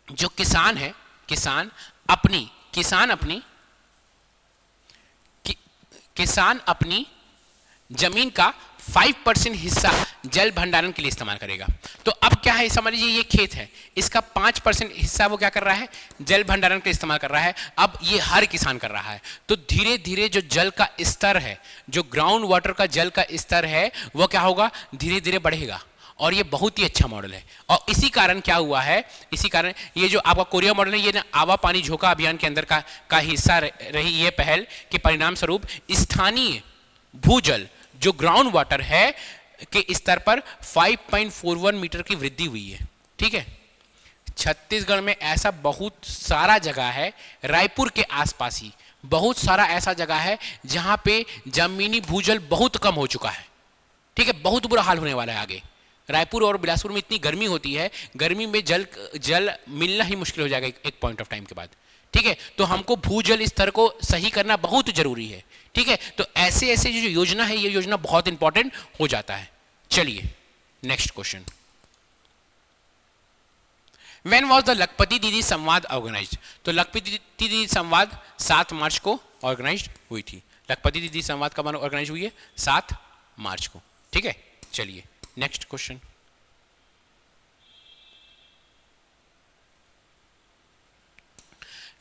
जो किसान है, किसान अपनी जमीन का 5% हिस्सा जल भंडारण के लिए इस्तेमाल करेगा। तो अब क्या है, समझ लीजिए ये खेत है, इसका 5% हिस्सा वो क्या कर रहा है? जल भंडारण के लिए इस्तेमाल कर रहा है। अब ये हर किसान कर रहा है, तो धीरे धीरे जो जल का स्तर है, जो ग्राउंड वाटर का जल का स्तर है, वो क्या होगा? धीरे धीरे बढ़ेगा। और ये बहुत ही अच्छा मॉडल है। और इसी कारण क्या हुआ है, इसी कारण ये जो आपका कोरिया मॉडल है, ये ना आवा पानी झोंका अभियान के अंदर का हिस्सा रही ये पहल के परिणाम स्वरूप स्थानीय भूजल जो ग्राउंड वाटर है के स्तर पर 5.41 मीटर की वृद्धि हुई है, ठीक है। छत्तीसगढ़ में ऐसा बहुत सारा जगह है, रायपुर के आसपास ही बहुत सारा ऐसा जगह है जहां पे जमीनी भूजल बहुत कम हो चुका है, ठीक है। बहुत बुरा हाल होने वाला है आगे। रायपुर और बिलासपुर में इतनी गर्मी होती है, गर्मी में जल मिलना ही मुश्किल हो जाएगा एक पॉइंट ऑफ टाइम के बाद, ठीक है। तो हमको भूजल स्तर को सही करना बहुत जरूरी है, ठीक है। तो ऐसे ऐसे जो योजना है, ये योजना बहुत इंपॉर्टेंट हो जाता है। चलिए next question, when was the लखपति दीदी संवाद ऑर्गेनाइज्ड? तो लखपति दीदी संवाद 7 मार्च को ऑर्गेनाइज हुई थी। लखपति दीदी संवाद कब ऑर्गेनाइज हुई है? 7 मार्च को, ठीक है। चलिए next question,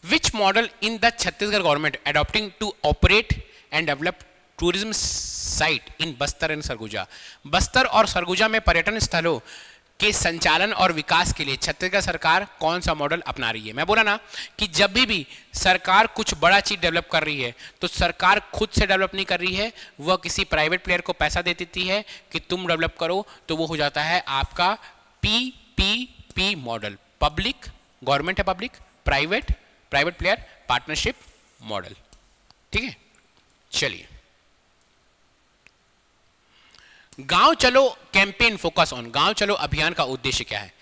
which model in the Chhattisgarh government adopting to operate and develop tourism site in Bastar and Surguja? Bastar और सरगुजा में पर्यटन स्थलों के संचालन और विकास के लिए छत्तीसगढ़ सरकार कौन सा मॉडल अपना रही है? मैं बोला ना कि जब भी सरकार कुछ बड़ा चीज डेवलप कर रही है तो सरकार खुद से डेवलप नहीं कर रही है, वह किसी प्राइवेट प्लेयर को पैसा दे देती है कि तुम डेवलप करो, तो वो हो जाता है आपका PPP मॉडल, पब्लिक गवर्नमेंट है, public private, private player partnership model. ठीक है, चलिए गांव चलो कैंपेन फोकस ऑन, गांव चलो अभियान का उद्देश्य क्या है?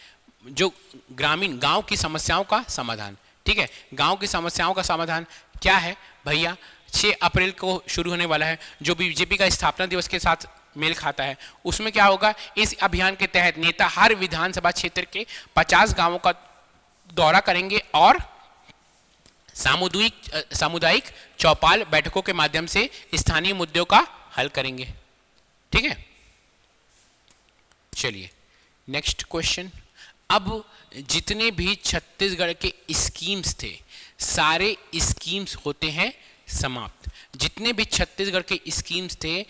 जो ग्रामीण गांव की समस्याओं का समाधान। ठीक है, गांव की समस्याओं का समाधान क्या है भैया? 6 अप्रैल को शुरू होने वाला है, जो बीजेपी का स्थापना दिवस के साथ मेल खाता है। उसमें क्या होगा? इस अभियान के तहत नेता हर विधानसभा क्षेत्र के 50 गांवों का दौरा करेंगे और सामुदायिक चौपाल बैठकों के माध्यम से स्थानीय मुद्दों का हल करेंगे। ठीक है, चलिए नेक्स्ट क्वेश्चन। अब जितने भी छत्तीसगढ़ के स्कीम्स थे सारे स्कीम्स होते हैं समाप्त। जितने भी छत्तीसगढ़ के स्कीम्स थे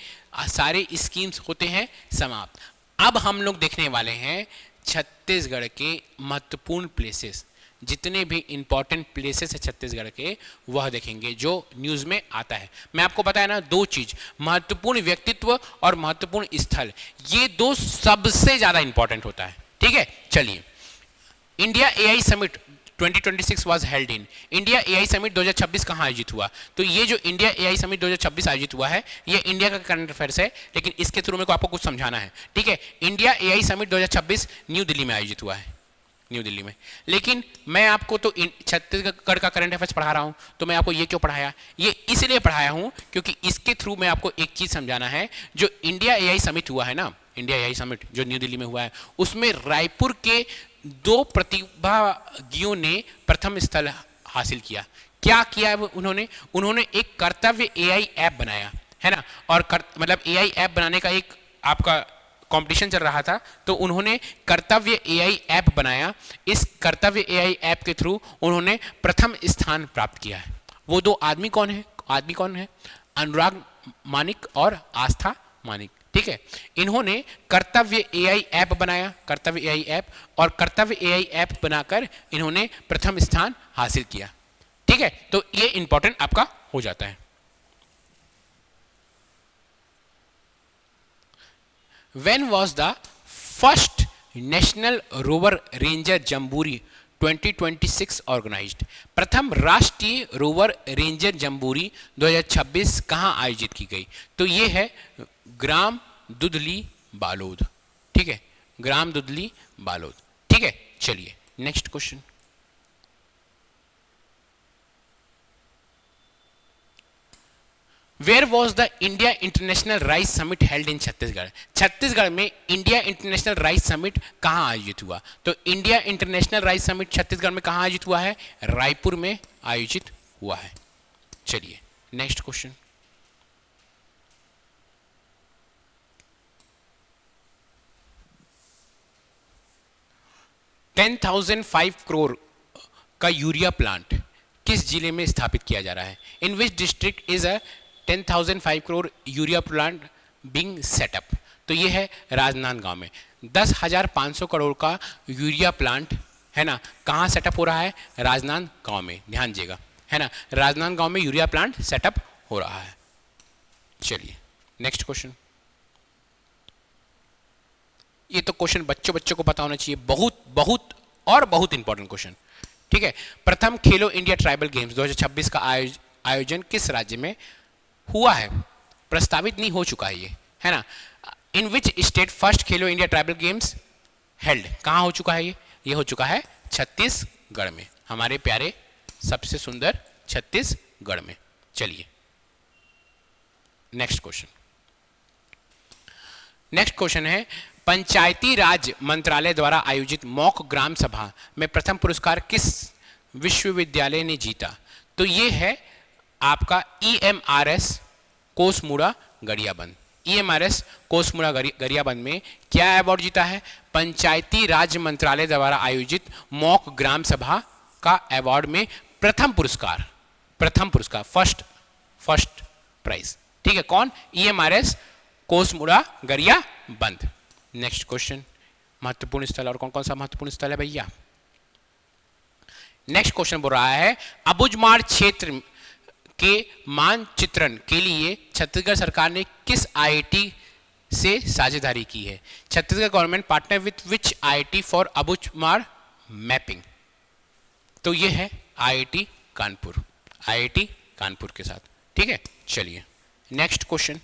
सारे स्कीम्स होते हैं समाप्त। अब हम लोग देखने वाले हैं छत्तीसगढ़ के महत्वपूर्ण प्लेसेस, जितने भी इंपॉर्टेंट प्लेसेस है छत्तीसगढ़ के वह देखेंगे जो न्यूज़ में आता है। मैं आपको बताया ना, 2 चीज, महत्वपूर्ण व्यक्तित्व और महत्वपूर्ण स्थल, ये 2 सबसे ज़्यादा इंपॉर्टेंट होता है। ठीक है, चलिए India AI summit 2026 was held in, India AI summit 2026 कहाँ आयोजित हुआ? तो ये जो इंडिया AI समिट 2026 आयोजित हुआ है ये इंडिया का करंट अफेयर्स है, लेकिन इसके थ्रू मेरे को आपको कुछ समझाना है। ठीक है, India AI summit 2026 new Delhi में आयोजित हुआ है, न्यू दिल्ली में। लेकिन मैं आपको तो छत्तीसगढ़ का करंट अफेयर्स पढ़ा रहा हूं, तो मैं आपको ये क्यों पढ़ाया? ये इसलिए पढ़ाया हूं क्योंकि इसके थ्रू मैं आपको एक चीज समझाना है। जो इंडिया AI समिट हुआ है ना, इंडिया AI समिट जो न्यू दिल्ली में हुआ है, उसमें रायपुर के 2 प्रतिभागियों ने प्रथम स्थल हासिल किया। क्या किया है उन्होंने एक कर्तव्य AI ऐप बनाया है ना, और मतलब AI ऐप बनाने का एक आपका कंपटीशन चल रहा था, तो उन्होंने कर्तव्य AI ऐप बनाया। इस कर्तव्य AI ऐप के थ्रू उन्होंने प्रथम स्थान प्राप्त किया है। वो 2 आदमी कौन है? अनुराग मानिक और आस्था मानिक। ठीक है, इन्होंने कर्तव्य AI ऐप बनाया, कर्तव्य AI ऐप, और कर्तव्य AI ऐप बनाकर इन्होंने प्रथम स्थान हासिल किया। ठीक है, तो ये इंपॉर्टेंट आपका हो जाता है। When was the first National Rover Ranger Jamboree 2026 organized? प्रथम राष्ट्रीय रोवर रेंजर जम्बूरी 2026 कहाँ आयोजित की गई? तो ये है ग्राम दुधली बालोद। ठीक है, ग्राम दुधली बालोद। ठीक है, चलिए next question. Where was the India International Rice Summit held in Chhattisgarh? Chhattisgarh में इंडिया इंटरनेशनल राइस समिट कहाँ आयोजित हुआ? तो India International Rice Summit Chhattisgarh में कहाँ आयोजित हुआ है? रायपुर में आयोजित हुआ है। चलिए नेक्स्ट क्वेश्चन। $10,005 करोड़ का यूरिया प्लांट किस जिले में स्थापित किया जा रहा है? In which district is a 10,005 crore urea plant being set up? तो ये है राजनांदगांव में। 10,500 करोड़ का यूरिया प्लांट है ना, कहाँ सेटअप हो रहा है? राजनांदगांव में, ध्यान दीजिएगा, है ना, राजनांदगांव में यूरिया प्लांट सेटअप हो रहा है। चलिए नेक्स्ट क्वेश्चन। ये तो क्वेश्चन बच्चों को पता होना चाहिए, बहुत इंपॉर्टेंट क्वेश्चन। ठीक है, प्रथम खेलो इंडिया ट्राइबल गेम्स 2026 का आयोजन किस राज्य में हुआ है? प्रस्तावित नहीं हो चुका है ये, है ना। इन which state first Khelo India tribal games held? कहाँ हो चुका है ये हो चुका है छत्तीसगढ़ में, हमारे प्यारे सबसे सुंदर छत्तीसगढ़ में। चलिए नेक्स्ट क्वेश्चन है पंचायती राज मंत्रालय द्वारा आयोजित मॉक ग्राम सभा में प्रथम पुरस्कार किस विश्वविद्यालय ने जीता? तो ये है आपका EMRS कोसमुड़ा गरियाबंद। EMRS कोसमुड़ा गरियाबंद में क्या अवार्ड जीता है? पंचायती राज मंत्रालय द्वारा आयोजित मॉक ग्राम सभा का अवार्ड में प्रथम पुरस्कार, फर्स्ट प्राइज। ठीक है, कौन? EMRS कोसमुड़ा गरियाबंद। नेक्स्ट क्वेश्चन, महत्वपूर्ण स्थल। और कौन कौन सा महत्वपूर्ण स्थल है भैया? नेक्स्ट क्वेश्चन बोल रहा है अबुझमाड़ क्षेत्र के मानचित्रण के लिए छत्तीसगढ़ सरकार ने किस आईआईटी से साझेदारी की है? Chhattisgarh government partner with which IIT for Abujhmarh mapping? तो ये है आईआईटी कानपुर, आईआईटी कानपुर के साथ। ठीक है, चलिए नेक्स्ट क्वेश्चन।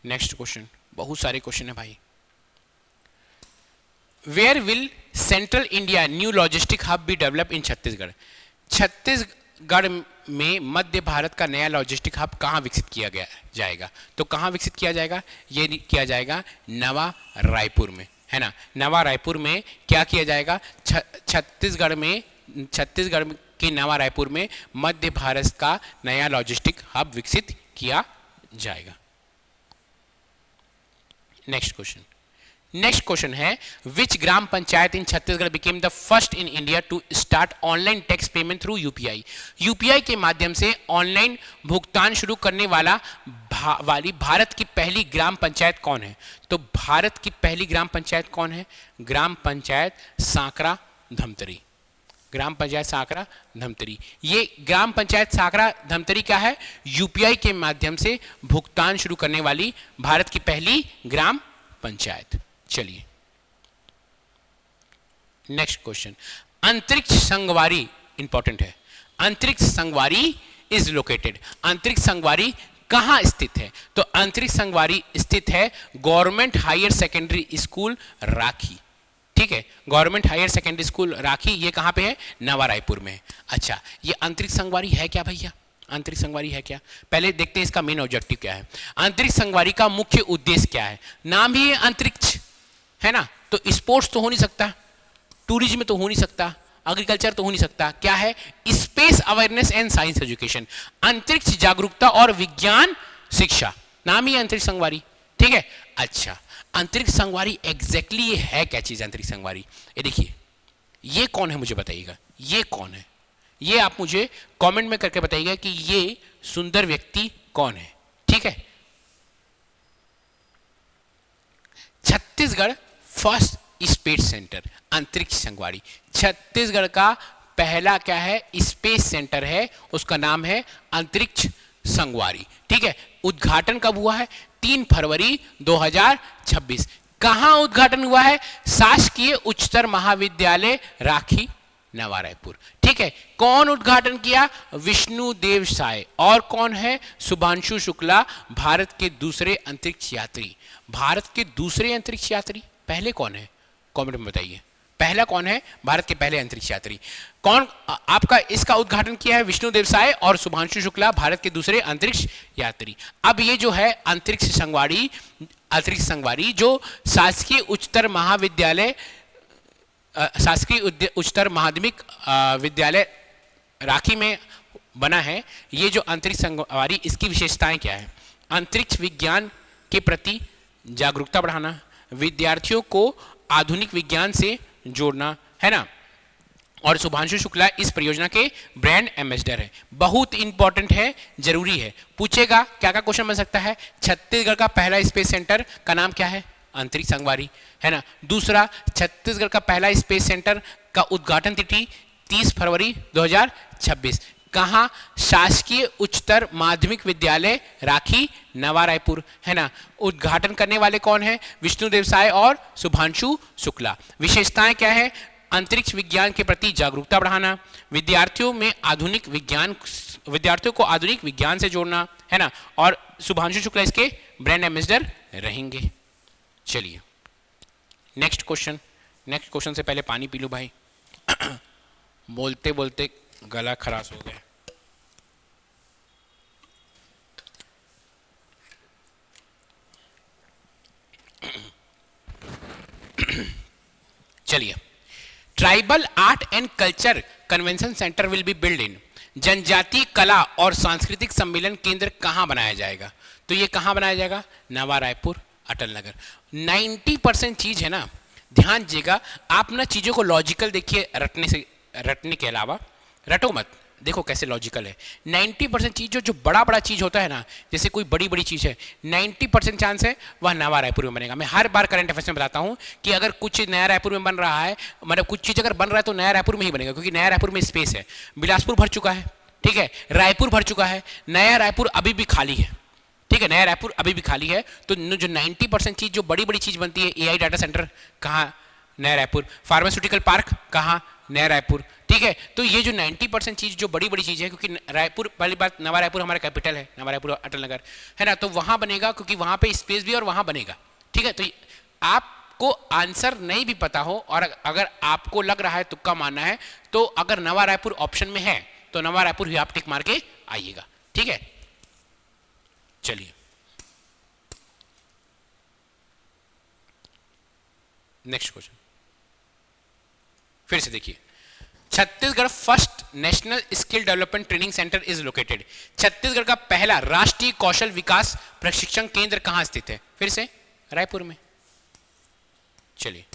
नेक्स्ट क्वेश्चन, बहुत सारे क्वेश्चन है भाई। Where will central India new logistic hub be develop in Chhattisgarh? Chhattisgarh में मध्य भारत का नया लॉजिस्टिक हब कहाँ विकसित किया गया जाएगा? तो कहाँ विकसित किया जाएगा? ये किया जाएगा नवा रायपुर में, है ना। नवा रायपुर में क्या किया जाएगा? छत्तीसगढ़ के नवा रायपुर में मध्य भारत का नया लॉजिस्टिक हब विकसित किया जाएगा। Next question. नेक्स्ट क्वेश्चन है which gram panchayat in Chhattisgarh became the first in India to start online tax payment through UPI? UPI के माध्यम से ऑनलाइन भुगतान शुरू करने वाली भारत की पहली ग्राम पंचायत कौन है? तो भारत की पहली ग्राम पंचायत कौन है? ग्राम पंचायत सांकरा धमतरी। ग्राम पंचायत सांकरा धमतरी। ये ग्राम पंचायत सांकरा धमतरी क्या है? यूपीआई के माध्यम से भुगतान शुरू करने वाली भारत की पहली ग्राम पंचायत। चलिए नेक्स्ट क्वेश्चन। अंतरिक्ष संगवारी इंपॉर्टेंट है। अंतरिक्ष संगवारी इज लोकेटेड। अंतरिक्ष संगवारी कहां स्थित है? तो अंतरिक्ष संगवारी स्थित है गवर्नमेंट हायर सेकेंडरी स्कूल राखी। ठीक है, गवर्नमेंट हायर सेकेंडरी स्कूल राखी, ये कहां पे है? नवा रायपुर में। अच्छा, ये अंतरिक्ष संगवारी है क्या भैया? अंतरिक्ष संगवारी है क्या? पहले देखते हैं इसका मेन ऑब्जेक्टिव क्या है। अंतरिक्ष संगवारी का मुख्य उद्देश्य क्या है? नाम ही है अंतरिक्ष, है ना। तो स्पोर्ट्स तो हो नहीं सकता, टूरिज्म तो हो नहीं सकता, एग्रीकल्चर तो हो नहीं सकता। क्या है? Space awareness and science education. अंतरिक्ष जागरूकता और विज्ञान शिक्षा, नाम ही अंतरिक्ष संगवारी। ठीक है, अच्छा अंतरिक्ष संगवारी एग्जैक्टली ये है क्या चीज? अंतरिक्ष संगवारी, ये देखिए, ये कौन है मुझे बताइएगा, ये कौन है? ये आप मुझे कमेंट में करके बताइएगा कि ये सुंदर व्यक्ति कौन है। ठीक है, छत्तीसगढ़ फर्स्ट स्पेस सेंटर, अंतरिक्ष संगवारी। छत्तीसगढ़ का पहला क्या है? स्पेस सेंटर है, उसका नाम है अंतरिक्ष संगवारी। ठीक है, उद्घाटन कब हुआ है? 3 फरवरी 2026। कहां उद्घाटन हुआ है? शासकीय उच्चतर महाविद्यालय राखी, नवा रायपुर। ठीक है, कौन उद्घाटन किया? विष्णुदेव साय। और कौन है? शुभांशु शुक्ला, भारत के दूसरे अंतरिक्ष यात्री। भारत के दूसरे अंतरिक्ष यात्री, पहले कौन है? कमेंट में बताइए, पहला कौन है भारत के पहले अंतरिक्ष यात्री? कौन आपका इसका उद्घाटन किया है? विष्णुदेव साय और शुभांशु शुक्ला, भारत के दूसरे अंतरिक्ष यात्री। अब ये जो है अंतरिक्ष संगवारी जो शासकीय उच्चतर महाविद्यालय, शासकीय उच्चतर माध्यमिक विद्यालय राखी में बना है, ये जो अंतरिक्ष संगवारी, इसकी विशेषताएं क्या है? अंतरिक्ष विज्ञान के प्रति जागरूकता बढ़ाना, विद्यार्थियों को आधुनिक विज्ञान से जोड़ना, है ना। और शुभांशु शुक्ला इस परियोजना के ब्रांड एम्बेसडर है। बहुत इंपॉर्टेंट है, जरूरी है, पूछेगा क्या क्या क्वेश्चन बन सकता है। छत्तीसगढ़ का पहला स्पेस सेंटर का नाम क्या है? अंतरिक्ष संगवारी, है ना। दूसरा, छत्तीसगढ़ का पहला स्पेस सेंटर का उद्घाटन तिथि 30 फरवरी 2026। कहां? शासकीय उच्चतर माध्यमिक विद्यालय राखी, नवा रायपुर, है ना। उद्घाटन करने वाले कौन है? विष्णुदेव साय और शुभांशु शुक्ला। विशेषताएं क्या है? अंतरिक्ष विज्ञान के प्रति जागरूकता बढ़ाना, विद्यार्थियों को आधुनिक विज्ञान से जोड़ना, है ना। और शुभांशु शुक्ला इसके ब्रांड एम्बेसडर रहेंगे। चलिए नेक्स्ट क्वेश्चन से पहले पानी पी लो भाई। बोलते बोलते गला खराश हो गया। चलिए, tribal art and culture convention centre will be build in. जनजातीय कला और सांस्कृतिक सम्मेलन केंद्र कहां बनाया जाएगा? तो ये कहां बनाया जाएगा? नवा रायपुर, अटल नगर। 90% चीज है ना, ध्यान दीजिएगा आप ना, चीजों को लॉजिकल देखिए, रटने के अलावा रटो मत, देखो कैसे लॉजिकल है। 90% चीज जो बड़ा बड़ा चीज होता है ना, जैसे कोई बड़ी बड़ी चीज है, 90% चांस है वह नवा रायपुर में बनेगा। मैं हर बार करंट अफेयर्स में बताता हूँ कि अगर कुछ नया रायपुर में बन रहा है, मतलब कुछ चीज अगर बन रहा है तो नया रायपुर में ही बनेगा, क्योंकि नया रायपुर में स्पेस है। बिलासपुर भर चुका है, ठीक है, रायपुर भर चुका है, नया रायपुर अभी भी खाली है, ठीक है, नया रायपुर अभी भी खाली है। तो जो 90% चीज जो बड़ी बड़ी चीज बनती है, एआई डाटा सेंटर कहाँ, नया रायपुर। फार्मास्यूटिकल पार्क कहाँ, नया रायपुर, ठीक है। तो ये जो 90% चीज जो बड़ी बड़ी चीज है, क्योंकि रायपुर, पहली बात नवा रायपुर हमारा कैपिटल है, नवा रायपुर अटल नगर है ना, तो वहां बनेगा क्योंकि वहां पे स्पेस भी और वहां बनेगा, ठीक है। तो आपको आंसर नहीं भी पता हो और अगर आपको लग रहा है तुक्का मारना है, तो अगर नवा रायपुर ऑप्शन में है तो नवा रायपुर ही आप टिक मार के आइएगा, ठीक है। चलिए नेक्स्ट क्वेश्चन फिर से देखिए। Chhattisgarh first national skill development training centre is located. Chhattisgarh का पहला राष्ट्रीय कौशल विकास प्रशिक्षण केंद्र कहां स्थित है? फिर से रायपुर में। चलिए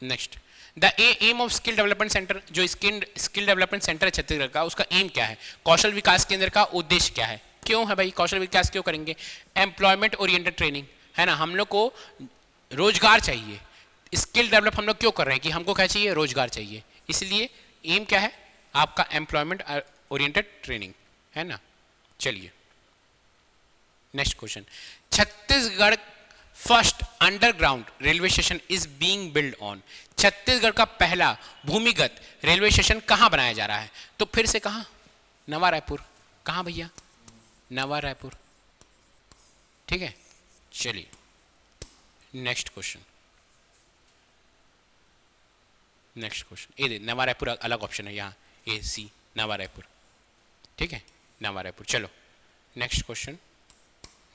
next, the aim of skill development centre, जो स्किल डेवलपमेंट सेंटर है छत्तीसगढ़ का, उसका एम क्या है? कौशल विकास केंद्र का उद्देश्य क्या है? क्यों है भाई कौशल विकास क्यों करेंगे? एम्प्लॉयमेंट ओरिएंटेड ट्रेनिंग है ना, हम लोग को रोजगार चाहिए। स्किल डेवलप हम लोग क्यों कर रहे हैं कि हमको क्या चाहिए? रोजगार चाहिए, इसलिए एम क्या है आपका? एम्प्लॉयमेंट ओरिएंटेड ट्रेनिंग है ना। चलिए next question, Chhattisgarh first underground railway station is being build on. Chhattisgarh का पहला भूमिगत रेलवे स्टेशन कहां बनाया जा रहा है? तो फिर से कहां? नवा रायपुर। कहां भैया? नवा रायपुर, ठीक है। चलिए नेक्स्ट क्वेश्चन, नेक्स्ट क्वेश्चन ये नवा रायपुर अलग ऑप्शन है यहाँ, ए सी नवा रायपुर, ठीक है, नवा रायपुर। चलो नेक्स्ट क्वेश्चन,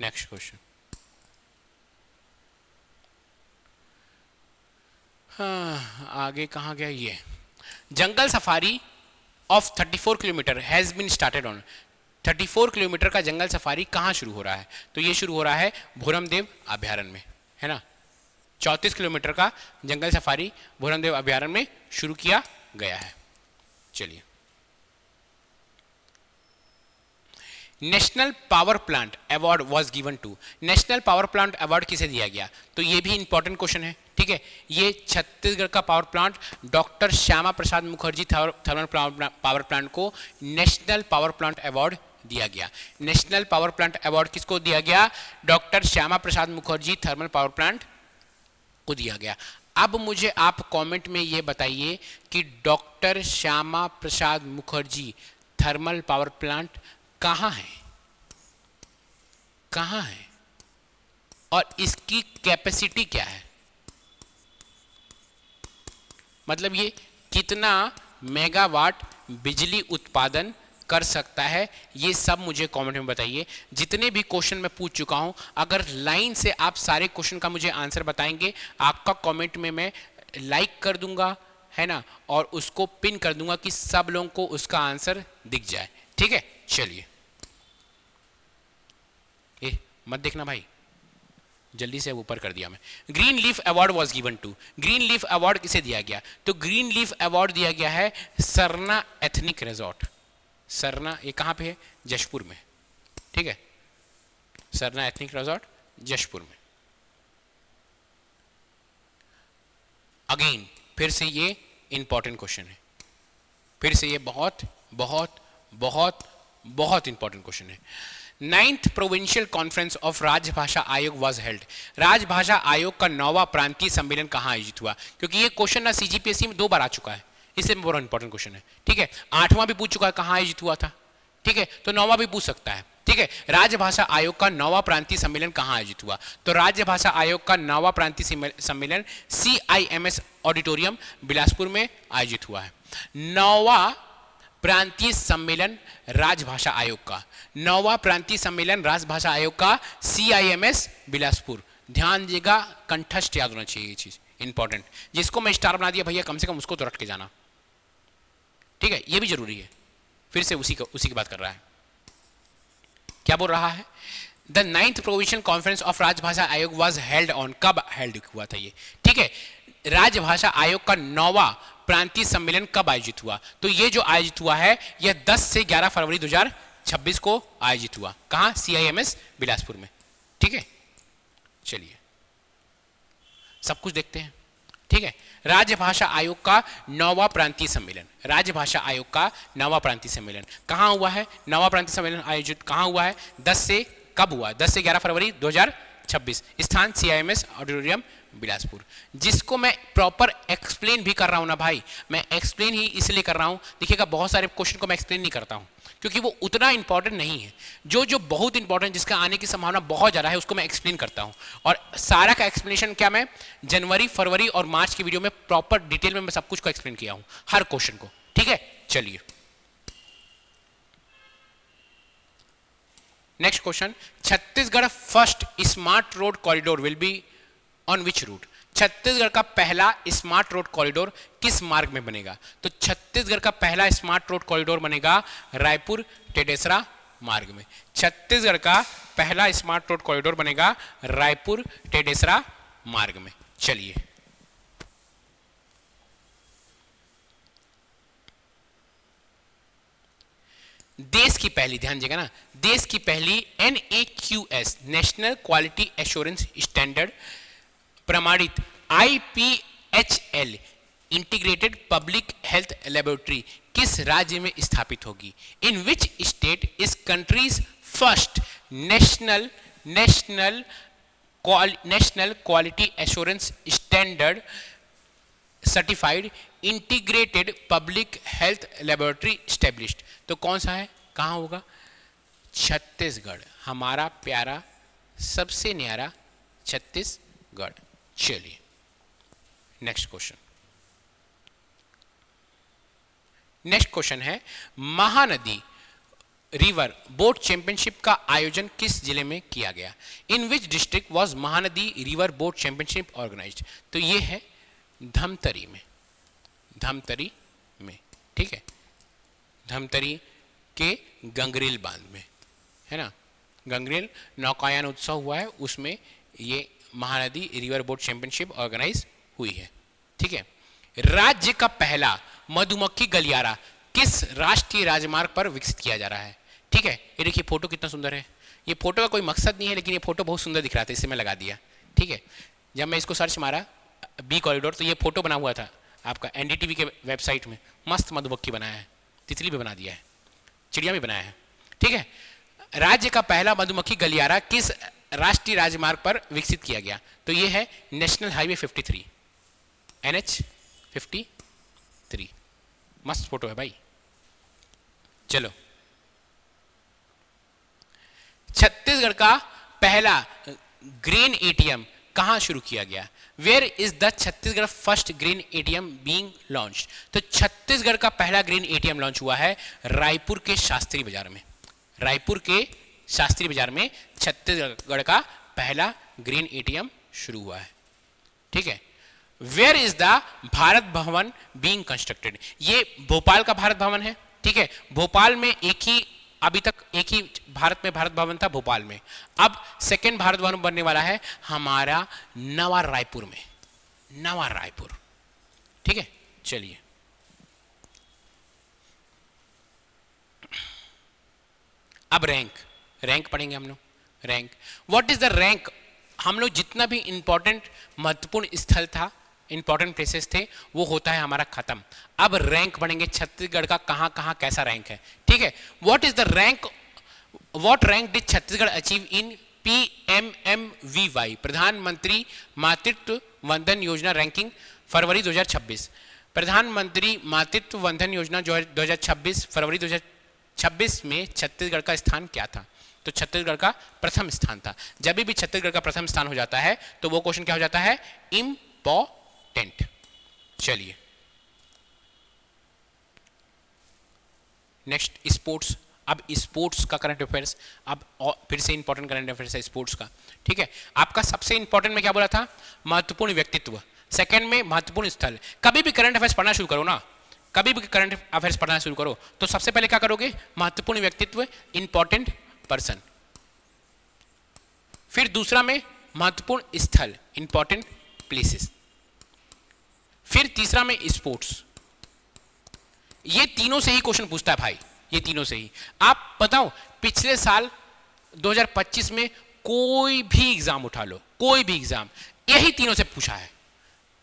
नेक्स्ट क्वेश्चन। हाँ आगे कहाँ गया ये? Jungle safari of 34 kilometre has been started on. 34 kilometre का जंगल सफारी कहाँ शुरू हो रहा है? तो ये शुरू हो रहा है भूरमदेव अभ्यारण्य में, है ना। 34 किलोमीटर का जंगल सफारी भूरमदेव अभ्यारण्य में शुरू किया गया है। चलिए, national power plant award was given to. National power plant award किसे दिया गया? तो ये भी इंपॉर्टेंट क्वेश्चन है, ठीक है। ये छत्तीसगढ़ का power plant doctor Shyama Prasad Mukherjee thermal power plant को नेशनल पावर प्लांट अवार्ड दिया गया। नेशनल पावर प्लांट अवार्ड किसको दिया गया? Doctor Shyama Prasad Mukherjee thermal power plant को दिया गया। अब मुझे आप कमेंट में ये बताइए कि doctor Shyama Prasad Mukherjee thermal power plant कहाँ है? कहाँ है और इसकी कैपेसिटी क्या है? मतलब ये कितना मेगावाट बिजली उत्पादन कर सकता है, ये सब मुझे कमेंट में बताइए। जितने भी क्वेश्चन मैं पूछ चुका हूं, अगर लाइन से आप सारे क्वेश्चन का मुझे आंसर बताएंगे, आपका कमेंट में मैं लाइक कर दूंगा, है ना, और उसको पिन कर दूंगा कि सब लोगों को उसका आंसर दिख जाए, ठीक है। चलिए मत देखना भाई, जल्दी से ऊपर कर दिया मैं। Green leaf award was given to. Green leaf award किसे दिया गया? तो ग्रीन लीफ अवार्ड दिया गया है सरना एथनिक रिजॉर्ट। सरना ये कहां पे है? जशपुर में, ठीक है, सरना एथनिक रिजॉर्ट जशपुर में। अगेन फिर से ये इंपॉर्टेंट क्वेश्चन है, फिर से ये बहुत बहुत बहुत बहुत इंपॉर्टेंट क्वेश्चन है। 9th प्रोविंशियल कॉन्फ्रेंस ऑफ राजभाषा आयोग वाज हेल्ड। राजभाषा आयोग का 9वां प्रांतीय सम्मेलन कहां आयोजित हुआ? क्योंकि ये क्वेश्चन ना सीजीपीएससी में 2 बार आ चुका है, इसलिए बहुत इंपॉर्टेंट क्वेश्चन है, ठीक है। 8वां भी पूछ चुका है कहां आयोजित हुआ था, ठीक है, तो 9वां भी पूछ सकता है, ठीक है। राजभाषा आयोग का 9वां प्रांतीय सम्मेलन कहां आयोजित हुआ? तो राजभाषा आयोग का 9वां प्रांतीय सम्मेलन CIMS ऑडिटोरियम बिलासपुर में आयोजित हुआ है। 9वां प्रांतीय सम्मेलन राजभाषा आयोग का, 9वां प्रांतीय सम्मेलन राजभाषा आयोग का CIMS बिलासपुर। ध्यान दीजिएगा, कंठस्थ याद होना चाहिए, ये चीज इंपॉर्टेंट। जिसको मैं स्टार बना दिया भैया, कम से कम उसको तो रट के जाना, ठीक है, ये भी जरूरी है। फिर से उसी की बात कर रहा है, क्या बोल रहा है? The 9th provincial conference of राजभाषा आयोग वाज हेल्ड ऑन। कब हेल्ड हुआ था ये? ठीक है, राजभाषा आयोग का 9वां प्रांतीय सम्मेलन कब आयोजित हुआ? तो ये जो आयोजित हुआ है यह 10 से 11 फरवरी 2026 को आयोजित हुआ। कहां? CIMS बिलासपुर में। ठीक है, चलिए सब कुछ देखते हैं। ठीक है, राज्य भाषा आयोग का 9वां प्रांतीय सम्मेलन, राज्य भाषा आयोग का 9वां प्रांतीय सम्मेलन कहां हुआ है? 9वां प्रांतीय सम्मेलन आयोजित कहां हुआ है? 10 से कब हुआ? 10 से 11 फरवरी 2026। स्थान CIMS ऑडिटोरियम बिलासपुर। जिसको मैं प्रॉपर एक्सप्लेन भी कर रहा हूं ना भाई, मैं एक्सप्लेन ही इसलिए कर रहा हूं, देखिएगा बहुत सारे क्वेश्चन को मैं एक्सप्लेन नहीं करता हूं क्योंकि वो उतना इंपॉर्टेंट नहीं है। जो जो बहुत इंपॉर्टेंट, जिसका आने की संभावना बहुत ज़्यादा है, उसको मैं एक्सप्लेन करता हूं। और सारा का एक्सप्लेनेशन क्या मैं जनवरी, फरवरी और मार्च की वीडियो में प्रॉपर डिटेल में मैं सब कुछ को एक्सप्लेन किया हूं, हर क्वेश्चन को। ठीक है, चलिए next question. Chhattisgarh first smart road corridor will be on which route? Chhattisgarh का पहला स्मार्ट रोड कॉरिडोर किस मार्ग में बनेगा? तो छत्तीसगढ़ का पहला स्मार्ट रोड कॉरिडोर बनेगा रायपुर टेडेसरा मार्ग में। छत्तीसगढ़ का पहला स्मार्ट रोड कॉरिडोर बनेगा रायपुर टेडेसरा मार्ग में। चलिए देश की पहली, ध्यान दीजिएगा ना, देश की पहली NAQS national quality assurance standard प्रमाणित IPHL integrated public health laboratory किस राज्य में स्थापित होगी? In which state is country's first national quality assurance standard certified integrated public health laboratory established? तो कौन सा है, कहां होगा? छत्तीसगढ़, हमारा प्यारा सबसे न्यारा छत्तीसगढ़। चलिए नेक्स्ट क्वेश्चन। नेक्स्ट क्वेश्चन है महानदी रिवर बोट चैंपियनशिप का आयोजन किस जिले में किया गया? In which district was Mahanadi river boat championship organised? तो ये है धमतरी में, धमतरी में। ठीक है, धमतरी के गंगरेल बांध में, है ना, गंगरेल नौकायन उत्सव हुआ है, उसमें ये Mahanadi river boat championship organise हुई है। ठीक है, राज्य का पहला मधुमक्खी गलियारा किस राष्ट्रीय राजमार्ग पर विकसित किया जा रहा है? ठीक है, ये देखिए फोटो कितना सुंदर है। ये फोटो का कोई मकसद नहीं है, लेकिन ये फोटो बहुत सुंदर दिख रहा था, इससे मैं लगा दिया। ठीक है, जब मैं इसको सर्च मारा बी कॉरिडोर, तो ये फोटो बना हुआ था आपका NDTV के वेबसाइट में। मस्त मधुमक्खी बनाया है, तितली भी बना दिया है, चिड़िया भी बनाया है। ठीक है, राज्य का पहला मधुमक्खी गलियारा किस राष्ट्रीय राजमार्ग पर विकसित किया गया? तो ये है नेशनल हाईवे 53, NH 53। मस्त फोटो है भाई। चलो, छत्तीसगढ़ का पहला ग्रेन ATM कहां शुरू किया गया? Where is the Chhattisgarh first grain ATM being launch? तो छत्तीसगढ़ का पहला ग्रेन ATM लॉन्च हुआ है रायपुर के शास्त्री बाजार में। रायपुर के शास्त्री बाजार में छत्तीसगढ़ का पहला ग्रेन ATM शुरू हुआ है। ठीक है, where is the Bharat Bhavan being constructed? ये भोपाल का भारत भवन है। ठीक है, भोपाल में अभी तक एक ही भारत में भारत भवन था, भोपाल में। अब सेकेंड भारत भवन बनने वाला है हमारा नवा रायपुर में, नवा रायपुर। ठीक है, चलिए अब रैंक पढ़ेंगे हम लोग। Rank, what is the rank? हम लोग जितना भी इंपॉर्टेंट महत्वपूर्ण स्थल था, इंपॉर्टेंट प्लेसेस थे, वो होता है हमारा खत्म। अब रैंक बढ़ेंगे छत्तीसगढ़ का, कहां कैसा रैंक है। ठीक है, what is the rank, what rank did Chhattisgarh achieve in PMMVY प्रधानमंत्री मातृत्व वंदन योजना रैंकिंग फरवरी 2026? प्रधानमंत्री मातृत्व वंदन योजना 2026 फरवरी 2026 में छत्तीसगढ़ का स्थान क्या था? तो छत्तीसगढ़ का प्रथम स्थान था। जब भी छत्तीसगढ़ का प्रथम स्थान हो जाता है तो वो क्वेश्चन क्या हो जाता है? इम्पोर्टेंट। चलिए नेक्स्ट, स्पोर्ट्स। अब स्पोर्ट्स का करंट अफेयर्स, अब फिर से इंपॉर्टेंट करंट अफेयर्स है स्पोर्ट्स का। ठीक है, आपका सबसे इंपॉर्टेंट में क्या बोला था? महत्वपूर्ण व्यक्तित्व। सेकंड में महत्वपूर्ण स्थल। कभी भी करंट अफेयर्स पढ़ना शुरू करो ना, कभी भी करंट अफेयर्स पढ़ना शुरू करो तो सबसे पहले क्या करोगे? महत्वपूर्ण व्यक्तित्व, इंपॉर्टेंट पर्सन। फिर दूसरा में महत्वपूर्ण स्थल, इंपॉर्टेंट प्लेसेस। फिर तीसरा में स्पोर्ट्स, ये तीनों से ही क्वेश्चन पूछता है भाई, ये तीनों से ही। आप बताओ पिछले साल 2025 में कोई भी एग्जाम उठा लो, कोई भी एग्जाम, यही तीनों से पूछा है।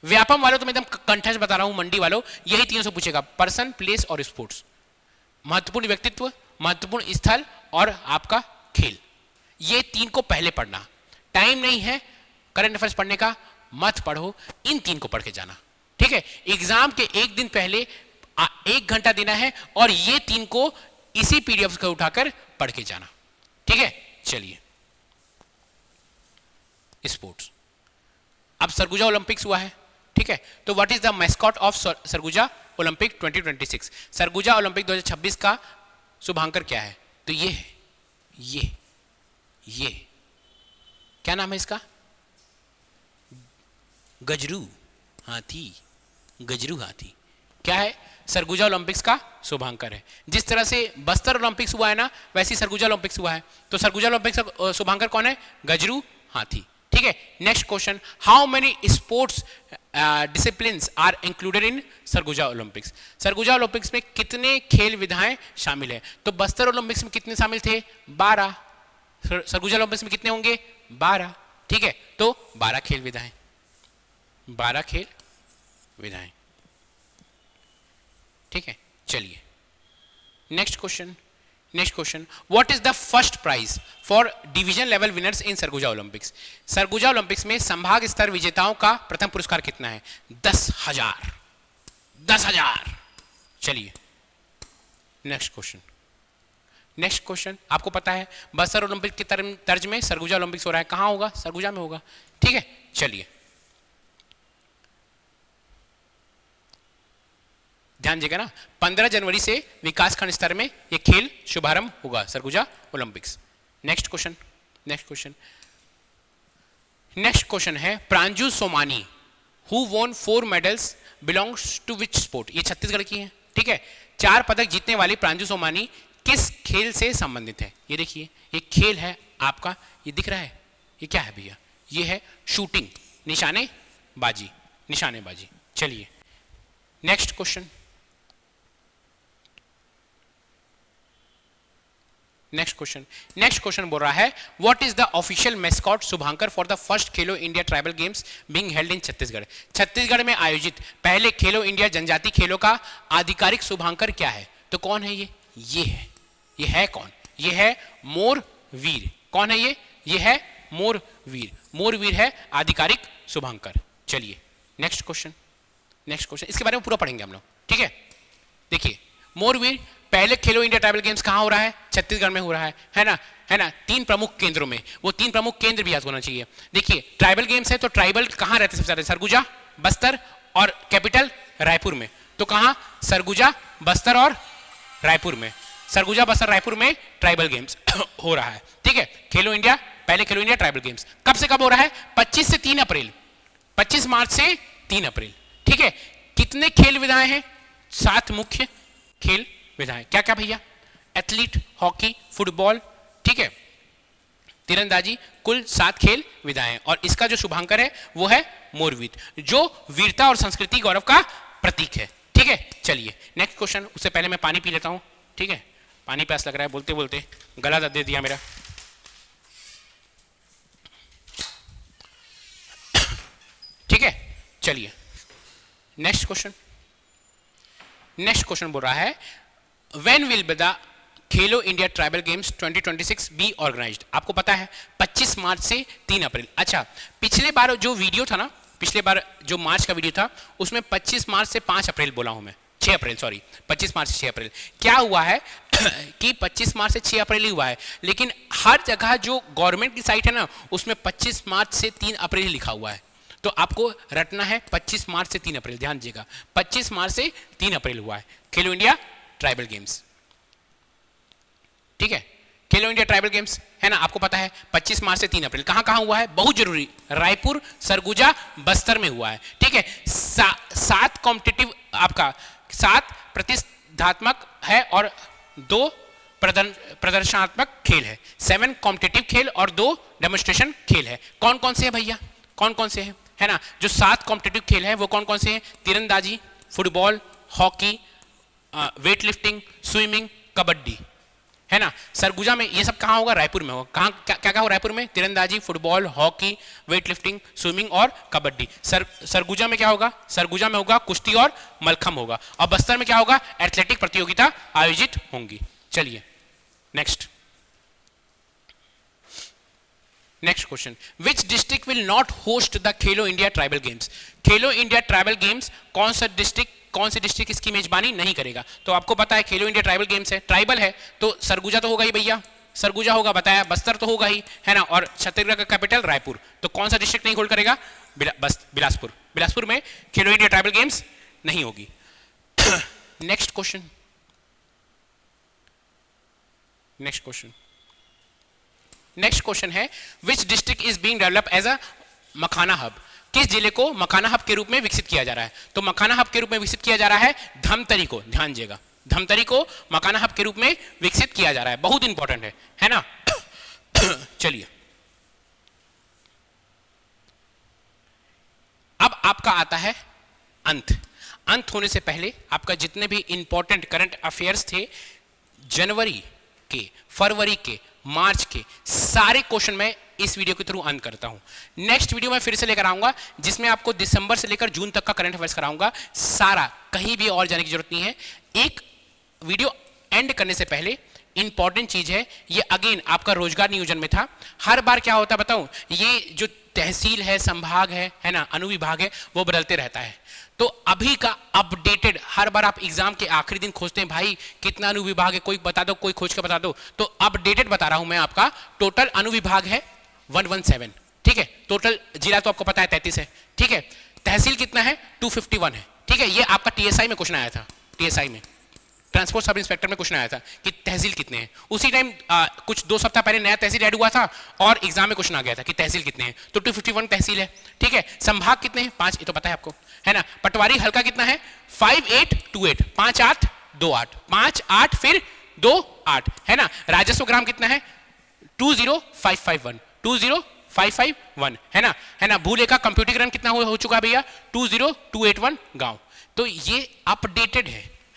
व्यापम वालों तो मैं एकदम कंठस्थ बता रहा हूं, मंडी वालों यही तीनों से पूछेगा, पर्सन, प्लेस और स्पोर्ट्स, महत्वपूर्ण व्यक्तित्व, महत्वपूर्ण स्थल और आपका खेल। ये तीन को पहले पढ़ना, टाइम नहीं है करंट अफेयर्स पढ़ने का, मत पढ़ो, इन तीन को पढ़ के जाना, ठीक है। एग्जाम के एक दिन पहले 1 घंटा देना है और ये तीन को इसी पीडीएफ को उठाकर पढ़ के जाना, ठीक है। चलिए स्पोर्ट्स, अब सरगुजा ओलंपिक्स हुआ है, ठीक है। तो what is the mascot of Surguja Olympic 2026? Surguja Olympic 2026 का शुभांकर क्या है? तो ये है, ये क्या नाम है इसका? गजरू हाथी, गजरू हाथी क्या है? सरगुजा ओलंपिक्स का शुभांकर है। जिस तरह से बस्तर ओलंपिक्स हुआ है ना, वैसे ही सरगुजा ओलंपिक्स हुआ है। तो सरगुजा ओलंपिक्स का शुभांकर कौन है? गजरू हाथी, ठीक है। Next question, how many sports disciplines are included in Surguja Olympics? Surguja Olympics में कितने खेल विधाएं शामिल है? तो बस्तर ओलंपिक्स में कितने शामिल थे? 12। सरगुजा ओलंपिक्स में कितने होंगे? 12, ठीक है। तो 12 खेल विधाएं, 12 खेल विधाएं, ठीक है। चलिए next question, what is the first prize for division level winners in Surguja Olympics? Surguja Olympics में संभाग स्तर विजेताओं का प्रथम पुरस्कार कितना है? 10,000, 10,000। चलिए नेक्स्ट क्वेश्चन, आपको पता है बस्तर ओलंपिक के तर्ज में सरगुजा ओलंपिक्स हो रहा है, कहां होगा? सरगुजा में होगा, ठीक है। चलिए ध्यान दीजिएगा ना, 15 जनवरी से विकासखंड स्तर में यह खेल शुभारंभ होगा, सरगुजा ओलंपिक्स। नेक्स्ट क्वेश्चन है Pranju Somani who won 4 medals belongs to which sport? ये छत्तीसगढ़ की है, ठीक है। 4 पदक जीतने वाली प्रांजू सोमानी किस खेल से संबंधित है? ये देखिए, ये खेल है आपका, ये दिख रहा है, ये क्या है भैया? ये है शूटिंग, निशानेबाजी। चलिए नेक्स्ट क्वेश्चन बोल रहा है what is the official mascot शुभांकर for the first Khelo India tribal games being held in Chhattisgarh? Chhattisgarh में आयोजित पहले खेलो इंडिया जनजाति खेलों का आधिकारिक शुभांकर क्या है? तो कौन है ये? ये है कौन? ये है मोरवीर। कौन है ये? ये है मोरवीर। मोरवीर है आधिकारिक शुभांकर। चलिए नेक्स्ट क्वेश्चन, इसके बारे में पूरा पढ़ेंगे हम लोग, ठीक है। देखिए मोरवीर पहले खेलो इंडिया ट्राइबल गेम्स कहां हो रहा है? छत्तीसगढ़ में हो रहा है ना, 3 प्रमुख केंद्रों में, वो 3 प्रमुख केंद्र भी याद होना चाहिए। देखिए ट्राइबल गेम्स है तो ट्राइबल कहां रहते हैं सबसे ज्यादा? सरगुजा, बस्तर और कैपिटल रायपुर में। तो कहां? सरगुजा, बस्तर और रायपुर में। सरगुजा, बस्तर, रायपुर में ट्राइबल गेम्स हो रहा है, ठीक है। पहले खेलो इंडिया ट्राइबल गेम्स कब से कब हो रहा है? 25 से 3 अप्रैल, 25 मार्च से 3 अप्रैल, ठीक है। कितने खेल विधाएं हैं? 7 मुख्य खेल विधाएं। क्या क्या भैया? एथलीट, हॉकी, फुटबॉल, ठीक है, तीरंदाजी, कुल 7 खेल विधाएं। और इसका जो शुभांकर है वो है मोरवीर, जो वीरता और संस्कृति गौरव का प्रतीक है, ठीक है। चलिए नेक्स्ट क्वेश्चन, उससे पहले मैं पानी पी लेता हूं, ठीक है। पानी प्यास लग रहा है, बोलते बोलते गला दे दिया मेरा। ठीक है, चलिए नेक्स्ट क्वेश्चन बोल रहा है when will be the Khelo India tribal games 2026 be organised? आपको पता है 25 मार्च से 3 अप्रैल। अच्छा, पिछले बार जो वीडियो था ना, पिछले बार जो मार्च का वीडियो था उसमें 25 मार्च से 5 अप्रैल बोला हूं मैं, 6 अप्रैल, सॉरी, 25 मार्च से 6 अप्रैल। क्या हुआ है कि 25 मार्च से 6 अप्रैल ही हुआ है, लेकिन हर जगह जो गवर्नमेंट की साइट है ना उसमें 25 मार्च से 3 अप्रैल ही लिखा हुआ है। तो आपको रटना है 25 मार्च से 3 अप्रैल, ध्यान दीजिएगा, 25 मार्च से 3 अप्रैल हुआ है खेलो इंडिया ट्राइबल गेम्स, ठीक है। खेलो इंडिया ट्राइबल गेम्स है ना, आपको पता है 25 मार्च से 3 अप्रैल। कहां कहां हुआ है? बहुत जरूरी, रायपुर, सरगुजा, बस्तर में हुआ है, ठीक है। 7 कॉम्पिटिटिव, आपका 7 प्रतिस्पर्धात्मक है और 2 प्रदर्शनात्मक खेल है। 7 कॉम्पिटिटिव खेल और 2 डेमोन्स्ट्रेशन खेल है। कौन कौन से है भैया? कौन कौन से हैं? है ना, जो 7 कॉम्पिटिटिव खेल है वो कौन कौन से हैं? तीरंदाजी, football, hockey, weight lifting, swimming, kabaddi, है ना। सरगुजा में ये सब कहाँ होगा? रायपुर में होगा। कहाँ क्या क्या होगा रायपुर में? तीरंदाजी, football, hockey, weight lifting, swimming और कबड्डी। सरगुजा में क्या होगा? सरगुजा में होगा कुश्ती और मलखम होगा। और बस्तर में क्या होगा? एथलेटिक प्रतियोगिता आयोजित होंगी। चलिए next question, which district will not host the Khelo India tribal games? Khelo India tribal games कौन सी डिस्ट्रिक्ट इसकी मेजबानी नहीं करेगा? तो आपको पता है खेलो इंडिया ट्राइबल गेम्स है, ट्राइबल है, तो सरगुजा तो होगा ही भैया, सरगुजा होगा बताया, बस्तर तो होगा ही, है ना, और छत्तीसगढ़ का कैपिटल रायपुर। तो कौन सा डिस्ट्रिक्ट नहीं होल्ड करेगा? बिलासपुर में खेलो इंडिया ट्राइबल गेम्स नहीं होगी। नेक्स्ट क्वेश्चन है, which district is being develop as a makhana hub? किस जिले को मखाना हब के रूप में विकसित किया जा रहा है? तो मखाना हब के रूप में विकसित किया जा रहा है धमतरी को, ध्यान दीजिएगा, धमतरी को मखाना हब के रूप में विकसित किया जा रहा है, बहुत इंपॉर्टेंट है ना। चलिए अब आपका आता है अंत होने से पहले आपका जितने भी इंपॉर्टेंट करंट अफेयर्स थे जनवरी के, फरवरी के, मार्च के, सारे क्वेश्चन मैं इस वीडियो के थ्रू अंत करता हूं। नेक्स्ट वीडियो में फिर से लेकर आऊंगा जिसमें आपको दिसंबर से लेकर जून तक का करंट अफेयर्स कराऊंगा सारा, कहीं भी और जाने की जरूरत नहीं है। एक वीडियो एंड करने से पहले इंपॉर्टेंट चीज है, ये अगेन आपका रोजगार नियोजन में था। हर बार क्या होता है बताऊं, ये जो तहसील है, संभाग है ना, अनुविभाग है, वो बदलते रहता है। तो अभी का अपडेटेड, हर बार आप एग्जाम के आखिरी दिन खोजते हैं भाई कितना अनुविभाग है, कोई बता दो, कोई खोज के बता दो, तो अपडेटेड बता रहा हूं मैं आपका। टोटल अनुविभाग है 117, ठीक है। टोटल जिला तो आपको पता है 33 है, ठीक है। तहसील कितना है? 251 है, ठीक है। ये आपका टीएसआई में क्वेश्चन आया था, टीएसआई में, ट्रांसपोर्ट सब इंस्पेक्टर में क्वेश्चन आया था कि तहसील कितने हैं। उसी टाइम कुछ 2 सप्ताह पहले नया तहसील ऐड हुआ था और एग्जाम में क्वेश्चन आ गया था कि तहसील कितने हैं, तो 251 तहसील है, ठीक है। संभाग कितने हैं? 5, ये तो पता है आपको, है ना। पटवारी हल्का कितना है? 5828, 5828, 58 फिर 28, है ना। राजस्व ग्राम कितना है? 20551, 20551, है ना। भूलेखा कंप्यूटरीकरण कितना हो चुका है भैया? 20281 गांव। तो ये अपडेटेड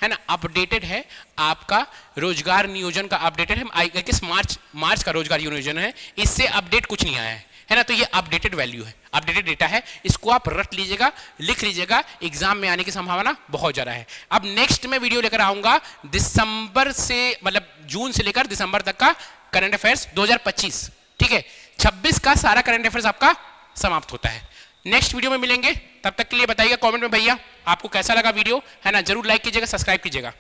है ना, अपडेटेड है आपका रोजगार नियोजन का, अपडेटेड है, आई गेस मार्च का रोजगार नियोजन है, इससे अपडेट कुछ नहीं आया है ना। तो ये अपडेटेड वैल्यू है, अपडेटेड डेटा है, इसको आप रट लीजिएगा, लिख लीजिएगा, एग्जाम में आने की संभावना बहुत ज्यादा है। अब नेक्स्ट में वीडियो लेकर आऊंगा दिसंबर से, मतलब जून से लेकर दिसंबर तक का करंट अफेयर्स 2025, ठीक है। 26 का सारा करंट अफेयर्स आपका समाप्त होता है। नेक्स्ट वीडियो में मिलेंगे, तब तक के लिए बताइएगा कमेंट में भैया आपको कैसा लगा वीडियो, है ना। जरूर लाइक कीजिएगा, सब्सक्राइब कीजिएगा।